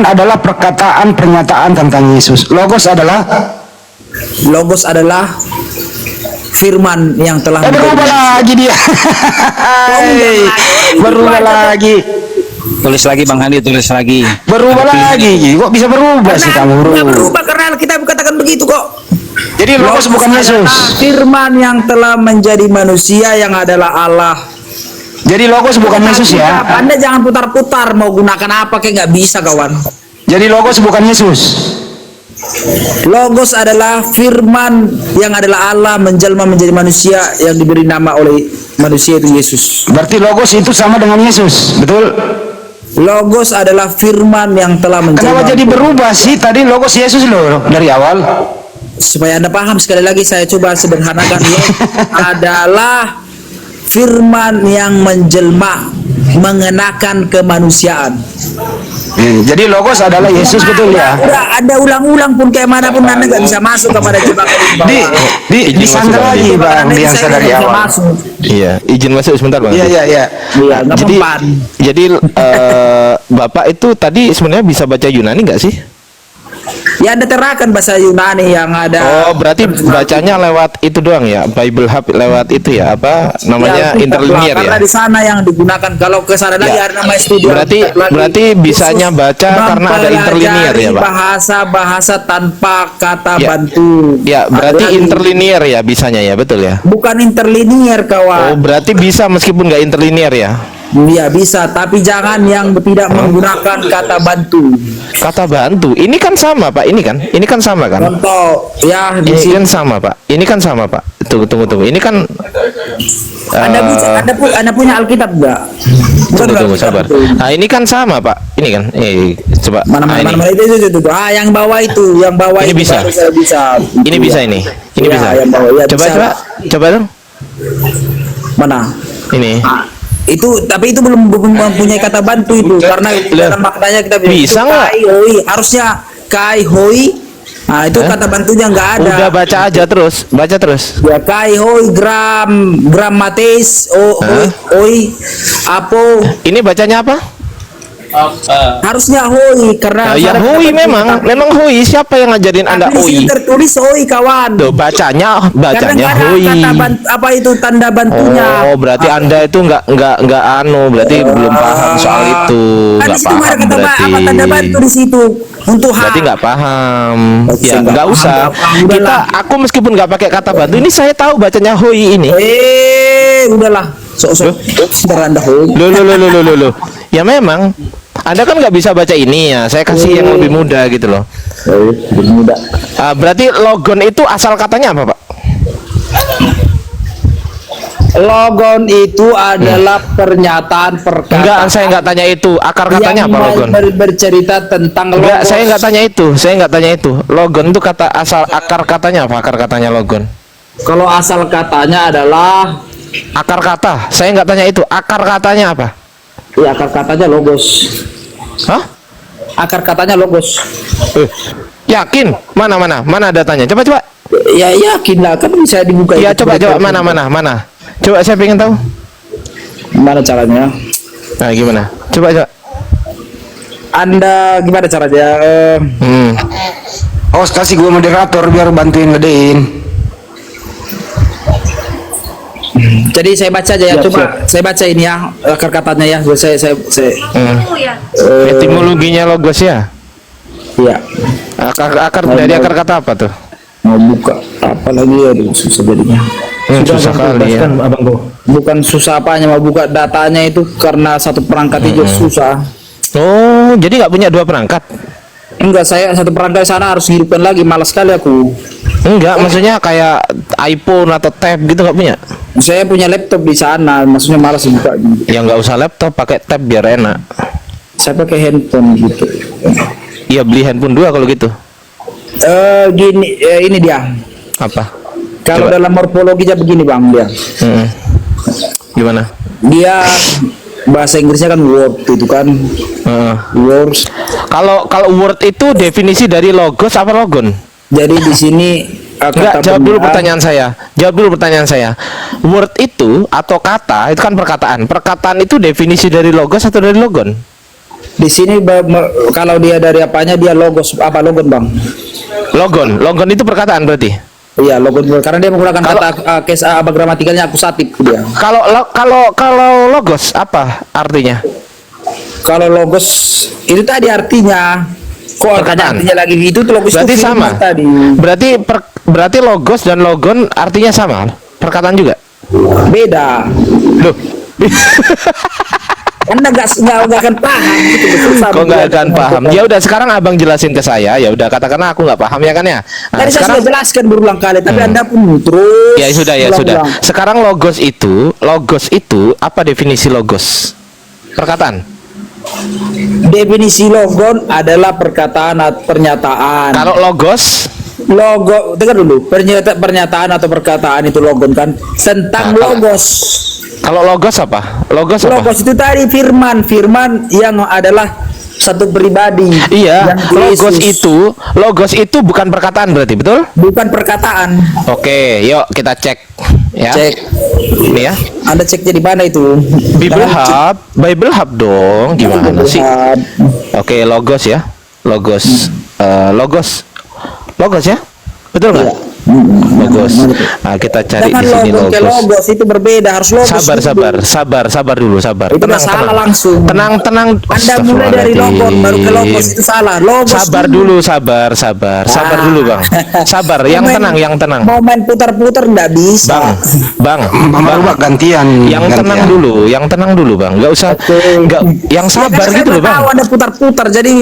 adalah perkataan pernyataan tentang Yesus. Logos adalah firman yang telah berubah lagi dia. Berubah lagi. Tulis lagi Bang Handi, tulis lagi. Berubah lagi. Kok bisa berubah sih kamu? Tidak berubah karena kita katakan begitu kok. Jadi Logos bukan Yesus. Firman yang telah menjadi manusia yang adalah Allah. Jadi Logos bukan Yesus ya. Anda jangan putar-putar mau gunakan apa kayak nggak bisa kawan. Jadi Logos bukan Yesus. Logos adalah firman yang adalah Allah menjelma menjadi manusia yang diberi nama oleh manusia itu Yesus. Berarti Logos itu sama dengan Yesus, betul? Logos adalah firman yang telah menjelma. Kenapa jadi berubah sih? Tadi Logos Yesus loh dari awal. Supaya Anda paham sekali lagi saya coba sederhanakan. Logos adalah firman yang menjelma mengenakan kemanusiaan. Jadi Logos adalah Yesus, betul ya? Udah Anda ulang-ulang pun kayak mana pun Anda nggak bisa masuk kepada jebakan ini. Disandar lagi Bang Diansa dari awal. Iya, izin masuk sebentar Bang. Iya. Iya, nggak Jadi, mempan. jadi Bapak itu tadi sebenarnya bisa baca Yunani nggak sih? Ya Anda terangkan bahasa Yunani yang ada. Oh, berarti bacanya lewat itu doang ya? Bible Hub lewat itu ya? Apa namanya, Ya, interlinear karena ya? di sana yang digunakan. Kalau ke sana lagi ada namanya studio. Berarti bisanya baca karena ada interlinear ya, Pak? Bahasa-bahasa tanpa kata Ya. bantu. Ya, berarti Ada lagi. interlinear ya bisanya ya, betul ya? Bukan interlinear Oh, kawan. berarti bisa meskipun nggak interlinear ya? Iya bisa, tapi jangan yang tidak menggunakan kata bantu. Kata bantu, ini kan sama Pak, ini kan sama kan? Contoh, ya di Ini sini. kan sama Pak, ini kan sama Pak. Tunggu, ini kan. Anda punya Alkitab enggak? Tunggu, sabar. Nah, ini kan sama Pak, ini kan. Coba. Mana ini. itu. Yang bawah itu, Ini itu bisa. baru saya bisa. Ini Itu bisa ya. ini Ya, bisa. yang bawah, ya, bisa. Coba dong. Mana? Ini. Tapi itu belum mempunyai kata bantu itu karena dalam maknanya kita bilang Bisa itu nggak? kai hoi, harusnya kai hoi. Nah, itu kata bantunya nggak ada. Udah baca aja terus, Ya kai hoi gram mates oi apo. Ini bacanya apa? Harusnya hoi karena Ya hoi memang hoi. Siapa yang ngajarin Anda Tapi di sini hoi? tertulis hoi kawan. Tuh, bacanya Karena nggak ada hoi. kata apa itu tanda bantunya. Oh, berarti Anda itu nggak anu, berarti belum paham soal itu. Kan di Nggak situ nggak paham ada kata berarti. apa tanda bantu di situ untuk Berarti nggak paham. Ya Nggak nggak paham, usah. nggak paham, Aku meskipun nggak pakai kata bantu, ini saya tahu bacanya hoi ini. udahlah. Sok. Sebentar Anda hoi. Loh. Ya memang. Anda kan nggak bisa baca ini ya. Saya kasih yang lebih mudah gitu loh. Lebih mudah. Berarti logon itu asal katanya apa, Pak? Logon itu adalah pernyataan perkataan. Enggak, saya nggak tanya itu. Akar katanya apa logon? Bercerita tentang logon. Enggak, saya nggak tanya itu. Logon itu kata asal akar katanya apa? Akar katanya logon. Kalau asal katanya adalah Akar kata. Saya nggak tanya itu. Akar katanya apa? ya akar katanya logos. Hah? Akar katanya logos. Yakin? Mana datanya? Coba. Ya yakin lah kan bisa dibuka. Ya itu. coba mana? Coba saya pengen tahu. Mana caranya? Nah, gimana? Coba. Anda gimana caranya? Awas kasih gua moderator biar bantuin gedein. Jadi saya baca aja ya, coba saya baca ini ya akar katanya ya. Saya Etimologinya logos ya. Iya. Akar dari akar kata apa tuh? Mau buka apa lagi ya, susah jadinya. Susah kali ya. Abang Go. Bukan susah apanya, mau buka datanya itu karena satu perangkat itu susah. Oh, jadi nggak punya dua perangkat? Enggak, saya satu perangkat sana harus hidupkan lagi, malas sekali aku. Enggak, maksudnya kayak iPhone atau tab gitu nggak punya? Saya punya laptop di sana, maksudnya malas buka. Ya nggak usah laptop, pakai tab biar enak. Saya pakai handphone gitu. Iya, beli handphone dua kalau gitu. Gini, ini dia. Apa? Kalau Coba. dalam morfologinya begini bang dia. Gimana? Dia bahasa Inggrisnya kan word itu kan. Words. Kalau word itu definisi dari logos apa logon? Jadi di sini Enggak, jawab dulu pertanyaan saya. Jawab dulu pertanyaan saya. Word itu atau kata itu kan perkataan. Perkataan itu definisi dari logos atau dari logon? Di sini kalau dia dari apanya dia logos apa logon bang? Logon. Logon itu perkataan berarti. Iya logon karena dia menggunakan kata case gramatikalnya akusatif dia. Kalau logos apa artinya? Kalau logos itu tadi artinya kok Perkataan. artinya lagi itu tuh logos Berarti itu sama. tadi. Berarti logos dan logon artinya sama. Perkataan juga. Beda. Loh. Anda nggak akan paham gitu. Susah Kok nggak akan belajar. paham? Ya udah sekarang abang jelasin ke saya. Ya udah katakanlah aku nggak paham ya kan ya. Nah, Tadi saya sekarang sudah jelaskan berulang kali, tapi Anda pun terus. ya sudah ulang-ulang. Sekarang logos itu apa definisi logos? Perkataan. Definisi logon adalah perkataan atau pernyataan. Kalau logos Dengar dulu, pernyataan atau perkataan itu logon kan tentang Nah, logos. Kalau logos apa? Logos apa? Logos itu tadi firman yang adalah satu pribadi. Iya, yang Yesus. logos itu bukan perkataan berarti, betul? Bukan perkataan. Oke, yuk kita cek ya. Cek. Ini ya. Anda ceknya di mana itu? Bible Hub dong. Gimana sih? Hub. Oke, logos ya. Logos. Logos ya? Betul nggak? Logos. Nah, kita cari Jangan di sini logon ke logos. logos itu berbeda, harus logos. Sabar dulu. Itu udah salah langsung. Tenang. Anda mulai dari logon baru ke logos itu salah. Logos. Sabar dulu, sabar dulu, Bang. Sabar, yang tenang. Mau main putar-putar nggak bisa. Bang, Mama gantian. yang tenang dulu, Bang. Nggak usah, yang sabar Ya, gitu loh, Bang. Tahu Anda putar-putar jadi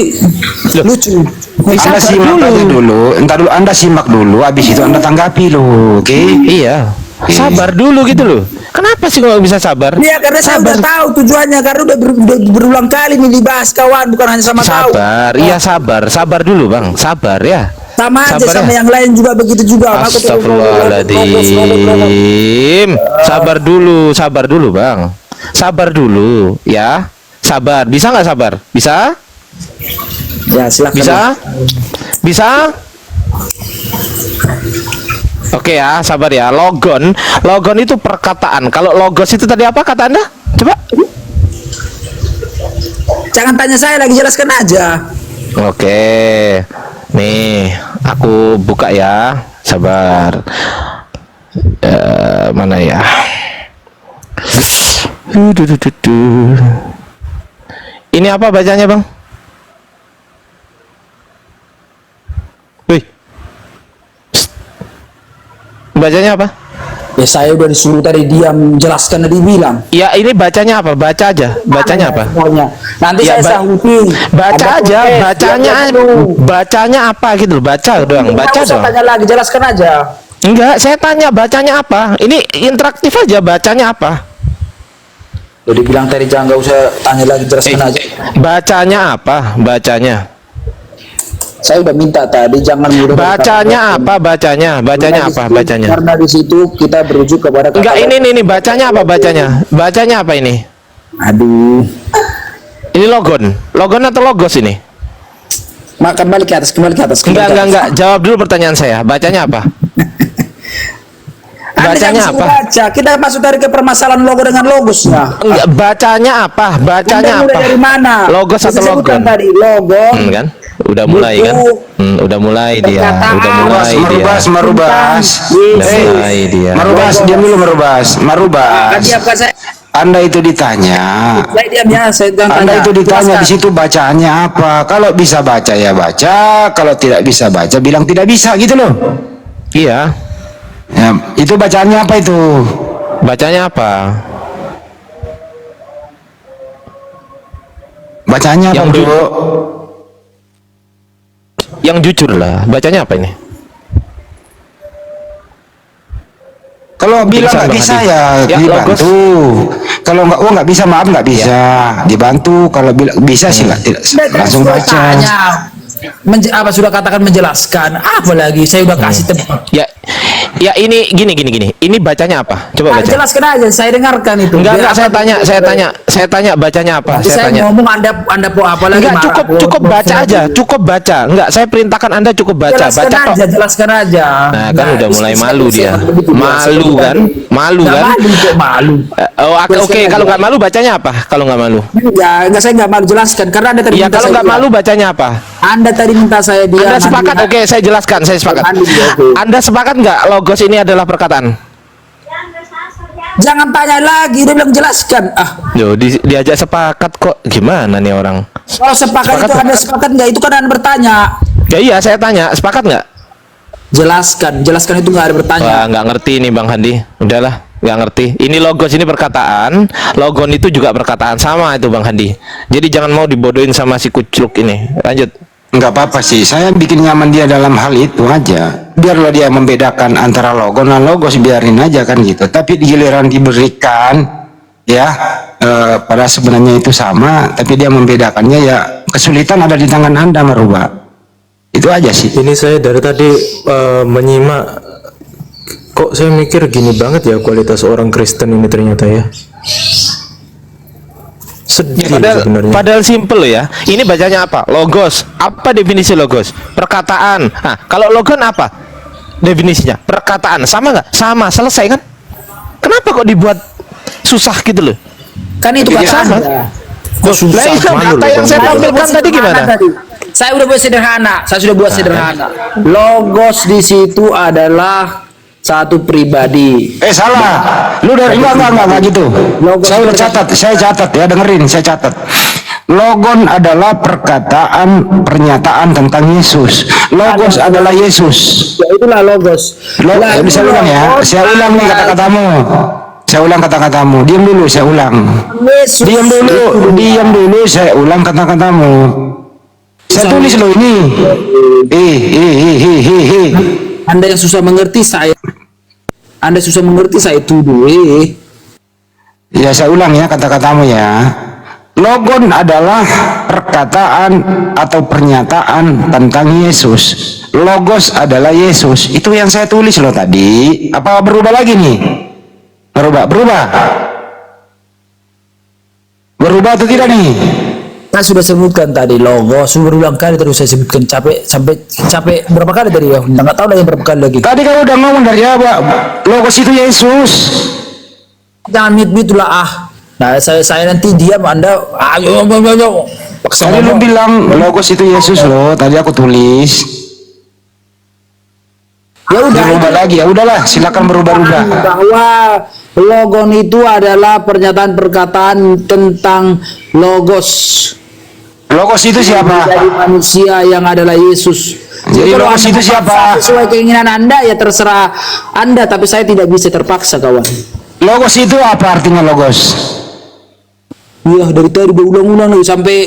lucu. Anda simak aja dulu. Entar dulu Anda simak dulu. Habis itu Anda tanggapi loh. Oke? Iya, sabar dulu gitu loh. Kenapa sih nggak bisa sabar? Iya karena saya udah tahu tujuannya karena udah berulang kali nih dibahas kawan, bukan hanya sama kau. Iya sabar dulu, Bang. Sabar ya. Sama aja Sabar sama ya. yang lain juga begitu juga. Aku tuh Astagfirullahaladzim. Sabar dulu, Bang. Sabar dulu, ya. Sabar. Bisa nggak sabar? Bisa? Ya silakan. Bisa? Oke ya, sabar ya. Logon itu perkataan. Kalau logos itu tadi apa kata Anda? Coba. Jangan tanya saya lagi, jelaskan aja. Oke. Nih, aku buka ya. Sabar. Mana ya? Ini apa bacanya, Bang? Wih. Psst. Bacanya apa? Ya saya udah disuruh tadi diam, jelaskan tadi bilang. Ya, ini bacanya apa? Baca aja. Bacanya apa? Semuanya. Nanti Ya, saya sahuti. Baca Ada aja, proses, bacanya apa gitu loh. Baca doang, baca Nggak usah doang. tanya lagi, jelaskan aja. Enggak, saya tanya bacanya apa. Ini interaktif aja, bacanya apa? Udah bilang tadi jangan, nggak usah tanya lagi, jelaskan aja. Bacanya apa? Bacanya. Saya udah minta tadi jangan mudah. Bacanya apa? Bacanya apa? Bacanya. Karena di situ kita berujuk kepada kata. Enggak, ini bacanya apa bacanya? Bacanya apa ini? Aduh. Ini logon. Logon atau logos ini? Kembali ke atas. Enggak. Jawab dulu pertanyaan saya. Bacanya apa? bacanya jangan apa? baca. Kita masuk dari ke permasalahan logo dengan logosnya. Enggak, bacanya apa? Bacanya Anda mulai apa? dari mana? Logos Saya atau sebutkan logon? tadi logon. Kan? Udah mulai kan? Udah mulai dia. Perkataan. Udah mulai dia. Merubas. Udah Yesus. mulai dia. Marubas, diam dulu Marubas. Marubas. Tadi apa saya? Anda itu ditanya. Saya diam ya, saya jangan Anda tanya. itu ditanya Jelaskan. di situ bacaannya apa? Kalau bisa baca ya baca, kalau tidak bisa baca bilang tidak bisa gitu loh. Iya. Ya, itu bacaannya apa itu? Bacanya apa? Bacaannya apa, Yang Bro? Yang jujur lah. Bacanya apa ini? Kalau bilang Tulisan nggak Bang bisa Hadi. ya, Ya, dibantu. Kalau nggak bisa maaf nggak bisa, dibantu. Kalau bilang bisa sih nggak tidak Anda kan langsung sudah baca. tanya. Apa sudah katakan menjelaskan? Apa lagi? Saya udah kasih tempat. Ya ini gini. Ini bacanya apa? Coba Nah, baca. jelaskan aja, saya dengarkan itu. Enggak, Biar saya apa- tanya bacanya apa? Nanti saya Saya tanya. ngomong Anda mau apa lagi? Enggak, marah. cukup baca aja, cukup baca. Enggak, saya perintahkan Anda cukup baca. Jelaskan Baca aja, tok. jelaskan aja. Nah, kan udah mulai saya- malu saya- dia. saya- begitu, Malu saya- kan? Malu Nggak kan? Malu kok malu. Oke, Jelaskan kalau aja. nggak malu bacanya apa? Kalau nggak malu. Ya, enggak, saya nggak malu jelaskan karena Anda tadi Iya, minta kalau saya nggak diam. malu bacanya apa? Anda tadi minta saya diam. Anda sepakat? Anda- Oke, saya jelaskan. Saya sepakat. Oke. Anda sepakat nggak logos ini adalah perkataan? Jangan tanya lagi, udah bilang jelaskan. Yo, diajak sepakat kok. Gimana nih orang? Kalau sepakat Sepakat itu tuh. Anda sepakat nggak? Itu kan Anda bertanya. Ya iya, saya tanya, sepakat nggak? Jelaskan itu nggak ada bertanya. Wah, nggak ngerti nih Bang Handi. Udahlah, nggak ngerti. Ini logos ini perkataan, logon itu juga perkataan sama itu Bang Handi. Jadi jangan mau dibodohin sama si kucluk ini. Lanjut. Nggak apa-apa sih, saya bikin nyaman dia dalam hal itu aja. Biarlah dia membedakan antara logon dan logos, biarin aja kan gitu. Tapi di giliran diberikan ya pada sebenarnya itu sama, tapi dia membedakannya ya kesulitan ada di tangan Anda merubah. Itu aja sih. Ini saya dari tadi menyimak, kok saya mikir gini banget ya kualitas orang Kristen ini ternyata ya. Sedih sebenarnya. Padahal simple loh ya. Ini bacanya apa? Logos. Apa definisi logos? Perkataan. Nah, kalau logon apa definisinya? Perkataan. Sama nggak? Sama. Selesai kan? Kenapa kok dibuat susah gitu loh? Kan itu Iya, kata sama. Anda. Kok susah? malu Kata loh, yang Bang. saya Saya tampilkan buat tadi sederhana gimana? tadi. Saya udah buat sederhana. Saya sudah buat sederhana. Logos di situ adalah satu pribadi. Salah. Lu dari enggak gitu. Logon Saya udah catat, saya catat ya, dengerin, saya catat. Logon adalah perkataan, pernyataan tentang Yesus. Logos adalah Yesus. Ya itulah logos. Lah, Bisa itu ulang ya. logos Saya ulang nih adalah kata-katamu. Saya ulang kata-katamu. Diam dulu, saya ulang. Yesus. Diam dulu, saya ulang kata-katamu. Saya tulis loh ini. Anda yang susah mengerti saya. Anda susah mengerti saya tuduh. Ya saya ulang ya kata-katamu ya. Logon adalah perkataan atau pernyataan tentang Yesus. Logos adalah Yesus. Itu yang saya tulis loh tadi. Apa berubah lagi nih? Berubah atau tidak nih? Saya sudah sebutkan tadi logos, berulang kali terus saya sebutkan capek berapa kali tadi ya? Nggak tahu lagi berapa kali lagi. Tadi kamu udah ngomong dari apa? Logos itu Yesus. Jangan mit lah Nah saya nanti diam Anda. Ayo. Paksa Tadi lu ngomong. bilang logos itu Yesus loh. Tadi aku tulis. Ya udah. Berubah lagi ya udahlah. Silakan berubah-ubah. Bahwa logon itu adalah pernyataan perkataan tentang logos. Logos itu siapa? Dari manusia yang adalah Yesus. Jadi kalau logos Anda itu memaksa siapa? Sesuai keinginan Anda ya terserah Anda, tapi saya tidak bisa terpaksa kawan. Logos itu apa artinya logos? Iya dari tadi berulang-ulang nih sampai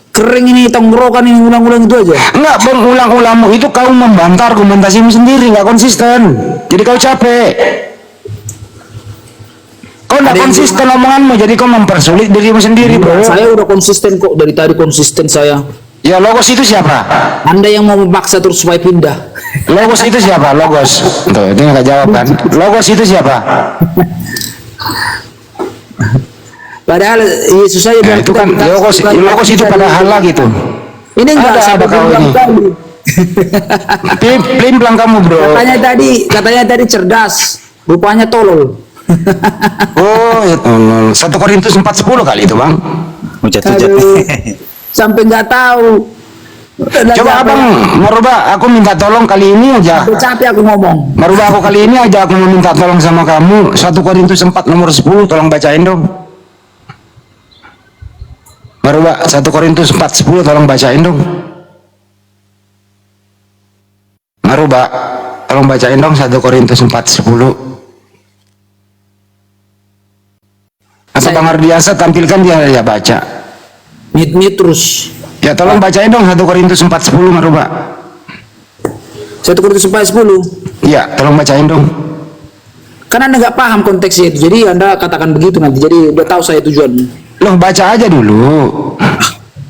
kering ini tenggorokan ini ulang-ulang itu aja. Enggak, mengulang-ulangmu itu kau membantah argumentasimu sendiri, nggak konsisten. Jadi kau capek. Kau nggak Ada yang konsisten omonganmu, jadi kau mempersulit dirimu sendiri, bro. Saya udah konsisten kok dari tadi konsisten saya. Ya logos itu siapa? Anda yang mau memaksa terus supaya pindah. Logos itu siapa? Logos. Tuh, itu nggak jawab kan? Logos itu siapa? Padahal Yesus saya Ya, bilang itu kan kita- logos itu padahal lagi tuh. Ini enggak saya ada kau ini. berulang-ulang kali. Pelin pelan kamu, bro. Katanya tadi cerdas. Rupanya tolol. Oh, ya tolol. 1 Korintus 4:10 kali itu, Bang. Hujat-hujat. Aduh, sampai nggak tahu. Coba Abang merubah, aku minta tolong kali ini aja. Sampai capek aku ngomong. Merubah aku kali ini aja, aku mau minta tolong sama kamu. 1 Korintus 4 nomor 10, tolong bacain dong. Merubah 1 Korintus 4:10, tolong bacain dong. Merubah, tolong bacain dong 1 Korintus 4:10. Atau Bang Ardiansa tampilkan dia baca. Mute terus. Ya tolong bacain dong 1 Korintus 4:10 merubah. 1 Korintus 4:10. Ya, tolong bacain dong. Karena Anda nggak paham konteksnya itu, jadi Anda katakan begitu nanti. Jadi udah tahu saya tujuannya. Loh, baca aja dulu.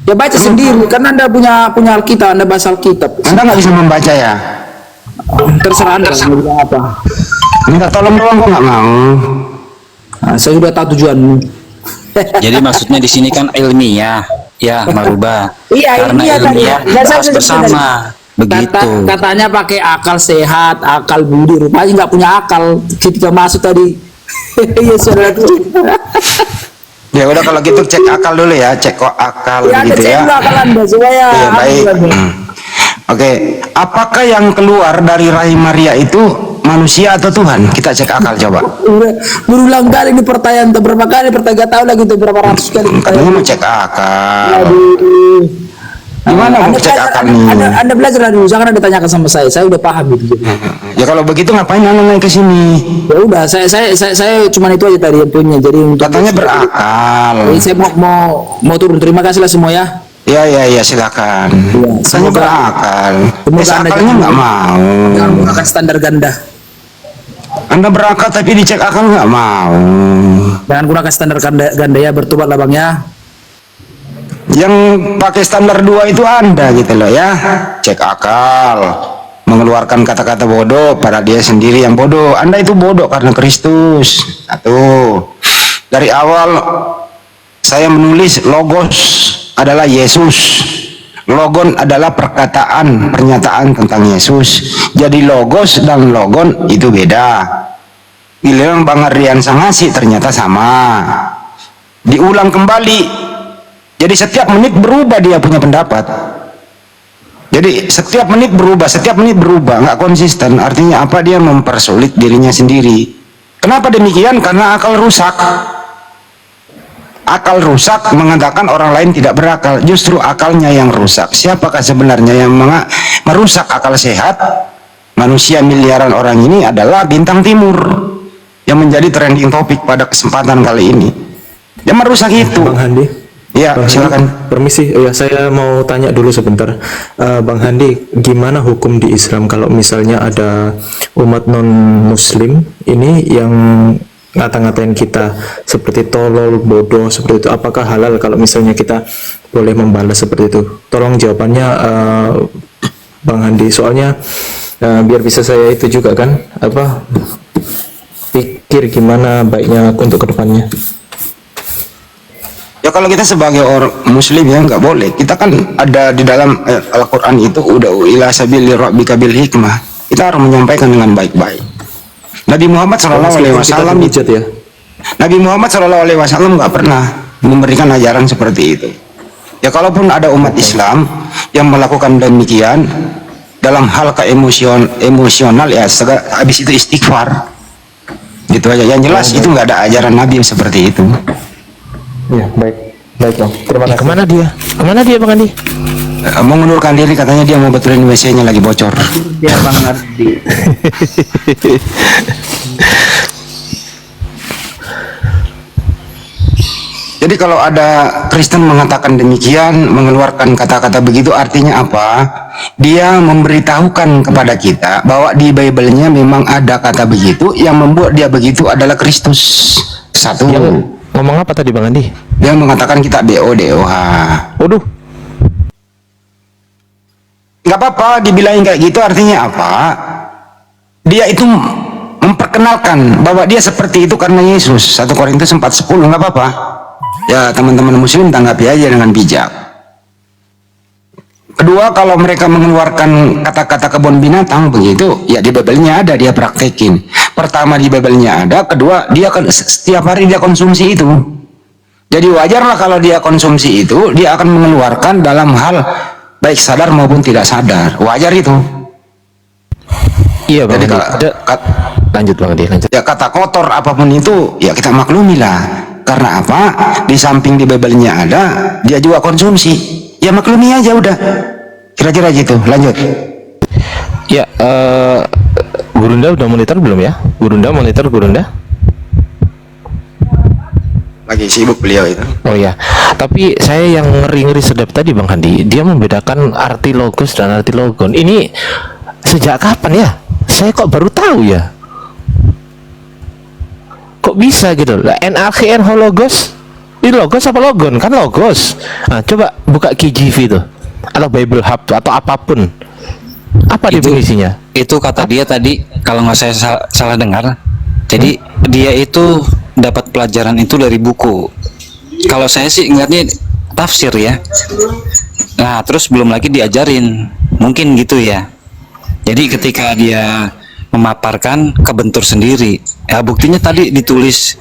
Ya baca sendiri, karena Anda punya Alkitab, Anda bahasa Alkitab. Anda nggak bisa membaca ya? Terserah Anda mau bilang apa. Minta tolong doang kok nggak mau. Nah, saya sudah tahu tujuanmu. Jadi maksudnya di sini kan ilmiah, ya merubah. Iya, Karena ilmiah tadi. ilmiah Ya, saya harus sudah bersama. Begitu. Katanya pakai akal sehat, akal budi, rupanya nggak punya akal ketika masuk tadi. Iya saudara. Ya udah kalau gitu cek akal dulu ya, cek kok akal Ya, gitu cek ya. dulu akal Anda supaya. Iya baik. Oke, apakah yang keluar dari rahim Maria itu manusia atau Tuhan? Kita cek akal coba. Berulang kali ini pertanyaan, berapa kali pertanyaan, tahu lagi itu berapa ratus kali Katanya pertanyaan. mau cek akal. Aduh. Gimana mau cek akal nih? Anda belajar dulu, jangan Anda tanyakan sama saya udah paham itu. Ya kalau begitu ngapain Anda naik ke sini? Ya udah, saya cuma itu aja tadi yang punya. Jadi untuk Katanya berakal. Jadi saya mau turun. Terima kasih lah semua ya. Ya silakan. Iya, Katanya semoga- berakal. semoga Anda Akalnya jangan- nggak mau. Jangan menggunakan standar ganda. Anda berakal tapi dicek akal nggak mau. Jangan gunakan standar ganda ya, bertobatlah Bang ya. Yang pakai standar 2 itu Anda gitu loh ya. Cek akal, mengeluarkan kata-kata bodoh pada dia sendiri yang bodoh. Anda itu bodoh karena Kristus. Tuh. Dari awal saya menulis logos adalah Yesus. Logon adalah perkataan, pernyataan tentang Yesus. Jadi logos dan logon itu beda. Giliran Bang Ardiansa ngasih ternyata sama. Diulang kembali. Jadi setiap menit berubah dia punya pendapat. Jadi setiap menit berubah, nggak konsisten. Artinya apa? Dia mempersulit dirinya sendiri. Kenapa demikian? Karena akal rusak. Akal rusak mengatakan orang lain tidak berakal. Justru akalnya yang rusak. Siapakah sebenarnya yang merusak akal sehat? Manusia miliaran orang ini adalah bintang timur yang menjadi trending topik pada kesempatan kali ini. Yang merusak itu. Bang Handi. Ya, Bang silakan. Handi, permisi, ya saya mau tanya dulu sebentar. Bang Handi, gimana hukum di Islam kalau misalnya ada umat non-Muslim ini yang ngata-ngatain kita seperti tolol, bodoh, seperti itu? Apakah halal kalau misalnya kita boleh membalas seperti itu? Tolong jawabannya, Bang Handi. Soalnya biar bisa saya itu juga kan, pikir gimana baiknya untuk kedepannya. Ya kalau kita sebagai orang muslim ya nggak boleh. Kita kan ada di dalam Al-Quran itu udah ila sabili rabbika bil hikmah. Kita harus menyampaikan dengan baik-baik. Nabi Muhammad SAW ya. Nabi Muhammad SAW nggak pernah memberikan ajaran seperti itu. Ya kalaupun ada umat Islam yang melakukan demikian dalam hal emosional ya habis itu istighfar. Gitu aja. Yang jelas itu nggak ada ajaran Nabi yang seperti itu. Ya, baik Bang. Terima kasih. Kemana dia Bang Andi? Mengundurkan diri, katanya dia mau betulin WC-nya lagi bocor. Ya Bang Ardi. Jadi kalau ada Kristen mengatakan demikian, mengeluarkan kata-kata begitu, artinya apa? Dia memberitahukan kepada kita bahwa di Bible-nya memang ada kata begitu, yang membuat dia begitu adalah Kristus. Satu. Ngomong apa tadi Bang Andi? Dia mengatakan kita BO-DOH. Waduh. Nggak apa-apa dibilangin kayak gitu, artinya apa? Dia itu memperkenalkan bahwa dia seperti itu karena Yesus. 1 Korintus 4:10, nggak apa-apa. Ya teman-teman muslim tanggapi aja dengan bijak. Kedua, kalau mereka mengeluarkan kata-kata kebun binatang begitu, ya di Bibelnya ada, dia praktekin. Pertama di Bibelnya ada, kedua dia kan setiap hari dia konsumsi itu. Jadi wajarlah kalau dia konsumsi itu, dia akan mengeluarkan dalam hal baik sadar maupun tidak sadar. Wajar itu. Iya Bang Jadi Handi. Lanjut Bang Handi, lanjut. Ya kata kotor apapun itu, ya kita maklumi lah. Karena apa? Di samping di Bibelnya ada, dia juga konsumsi. Ya maklumi aja udah. Kira-kira gitu. Lanjut. Ya, Gurunda udah monitor belum ya? Gurunda? Lagi sibuk beliau itu. Oh ya, tapi saya yang ngeri-ngeri sedap tadi Bang Handi, dia membedakan arti logos dan arti logon. Ini sejak kapan ya? Saya kok baru tahu ya? Kok bisa gitu? Lah NAKN hologos? Ini logos apa logon? Kan logos. Nah, coba buka KJV itu atau Bible Hub atau apapun. Apa definisinya? Itu kata dia tadi, kalau nggak saya salah dengar. Jadi dia itu dapat pelajaran itu dari buku. Kalau saya sih ngeliatnya tafsir ya. Nah, terus belum lagi diajarin. Mungkin gitu ya. Jadi ketika dia memaparkan, kebentur sendiri. Ya buktinya tadi ditulis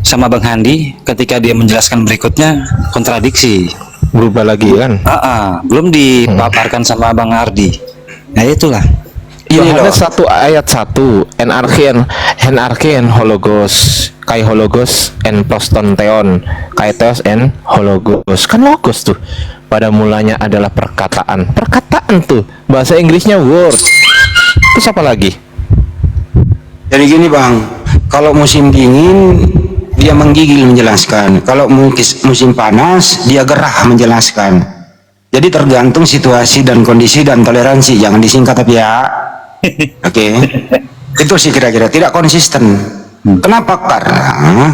sama Bang Handi, ketika dia menjelaskan berikutnya kontradiksi. Berubah lagi kan? Belum dipaparkan sama Bang Ardi. Nah itulah. Yohanes 1 ayat 1 NARKN hologos kai hologos en proston theon kai theos en hologos. Kan logos tuh pada mulanya adalah perkataan tuh, bahasa Inggrisnya word. Terus apa lagi? Jadi gini Bang, kalau musim dingin dia menggigil menjelaskan, kalau musim panas dia gerah menjelaskan. Jadi tergantung situasi dan kondisi dan toleransi, jangan disingkat tapi ya. Oke. Itu sih kira-kira tidak konsisten. Kenapa? Karena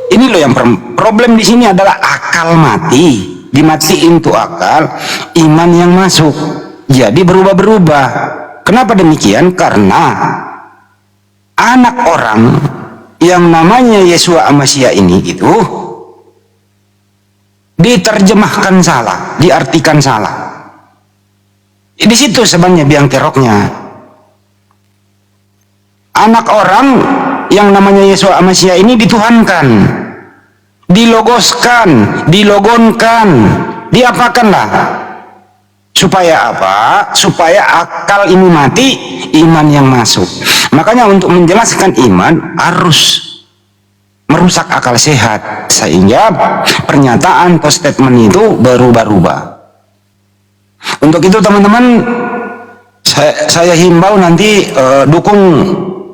ini loh yang problem di sini adalah akal mati, dimatiin tuh akal, iman yang masuk. Jadi berubah-berubah. Kenapa demikian? Karena anak orang yang namanya Yesua Amasya ini itu diterjemahkan salah, diartikan salah. Di situ sebenarnya biang keroknya. Anak orang yang namanya Yesua Amasya ini dituhankan, dilogoskan, dilogonkan, diapakanlah. Supaya apa? Supaya akal ini mati, iman yang masuk. Makanya untuk menjelaskan iman harus merusak akal sehat, sehingga pernyataan atau statement itu berubah-ubah. Untuk itu teman-teman, saya himbau nanti dukung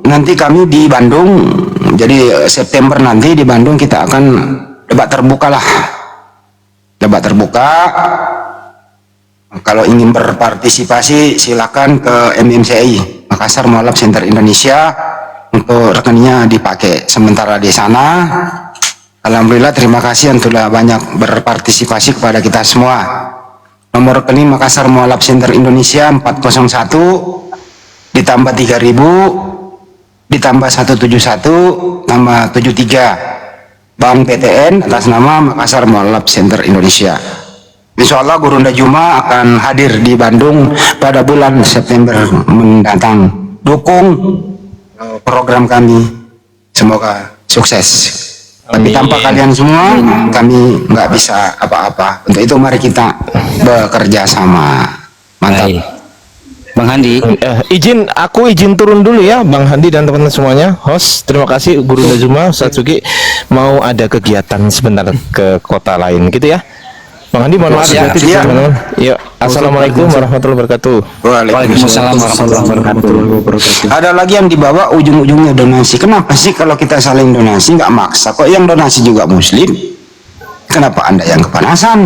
nanti kami di Bandung. Jadi September nanti di Bandung kita akan debat terbuka lah. Debat terbuka. Kalau ingin berpartisipasi silakan ke MMCI Makassar Mualaf Center Indonesia, untuk rekeningnya dipakai sementara di sana. Alhamdulillah, terima kasih yang sudah banyak berpartisipasi kepada kita semua. Nomor rekening Makassar Mualaf Center Indonesia 401 ditambah 3000 ditambah 171 nama 73 Bank PTN atas nama Makassar Mualaf Center Indonesia. Insya Allah Gurunda Juma akan hadir di Bandung pada bulan September mendatang. Dukung program kami, semoga sukses. Tapi tanpa kalian semua kami nggak bisa apa-apa. Untuk itu mari kita bekerja sama. Mantap. Baik. Bang Handi, Aku izin turun dulu ya Bang Handi dan teman-teman semuanya. Host, terima kasih Gurunda Juma, Ustaz Sugi mau ada kegiatan sebentar ke kota lain gitu ya. Bang Handi mohon maaf ya teman-teman. Yuk, assalamualaikum warahmatullahi wabarakatuh. Waalaikumsalam warahmatullahi wabarakatuh. Ada lagi yang dibawa ujung-ujungnya donasi. Kenapa sih kalau kita saling donasi nggak maksa? Kok yang donasi juga Muslim? Kenapa Anda yang kepanasan?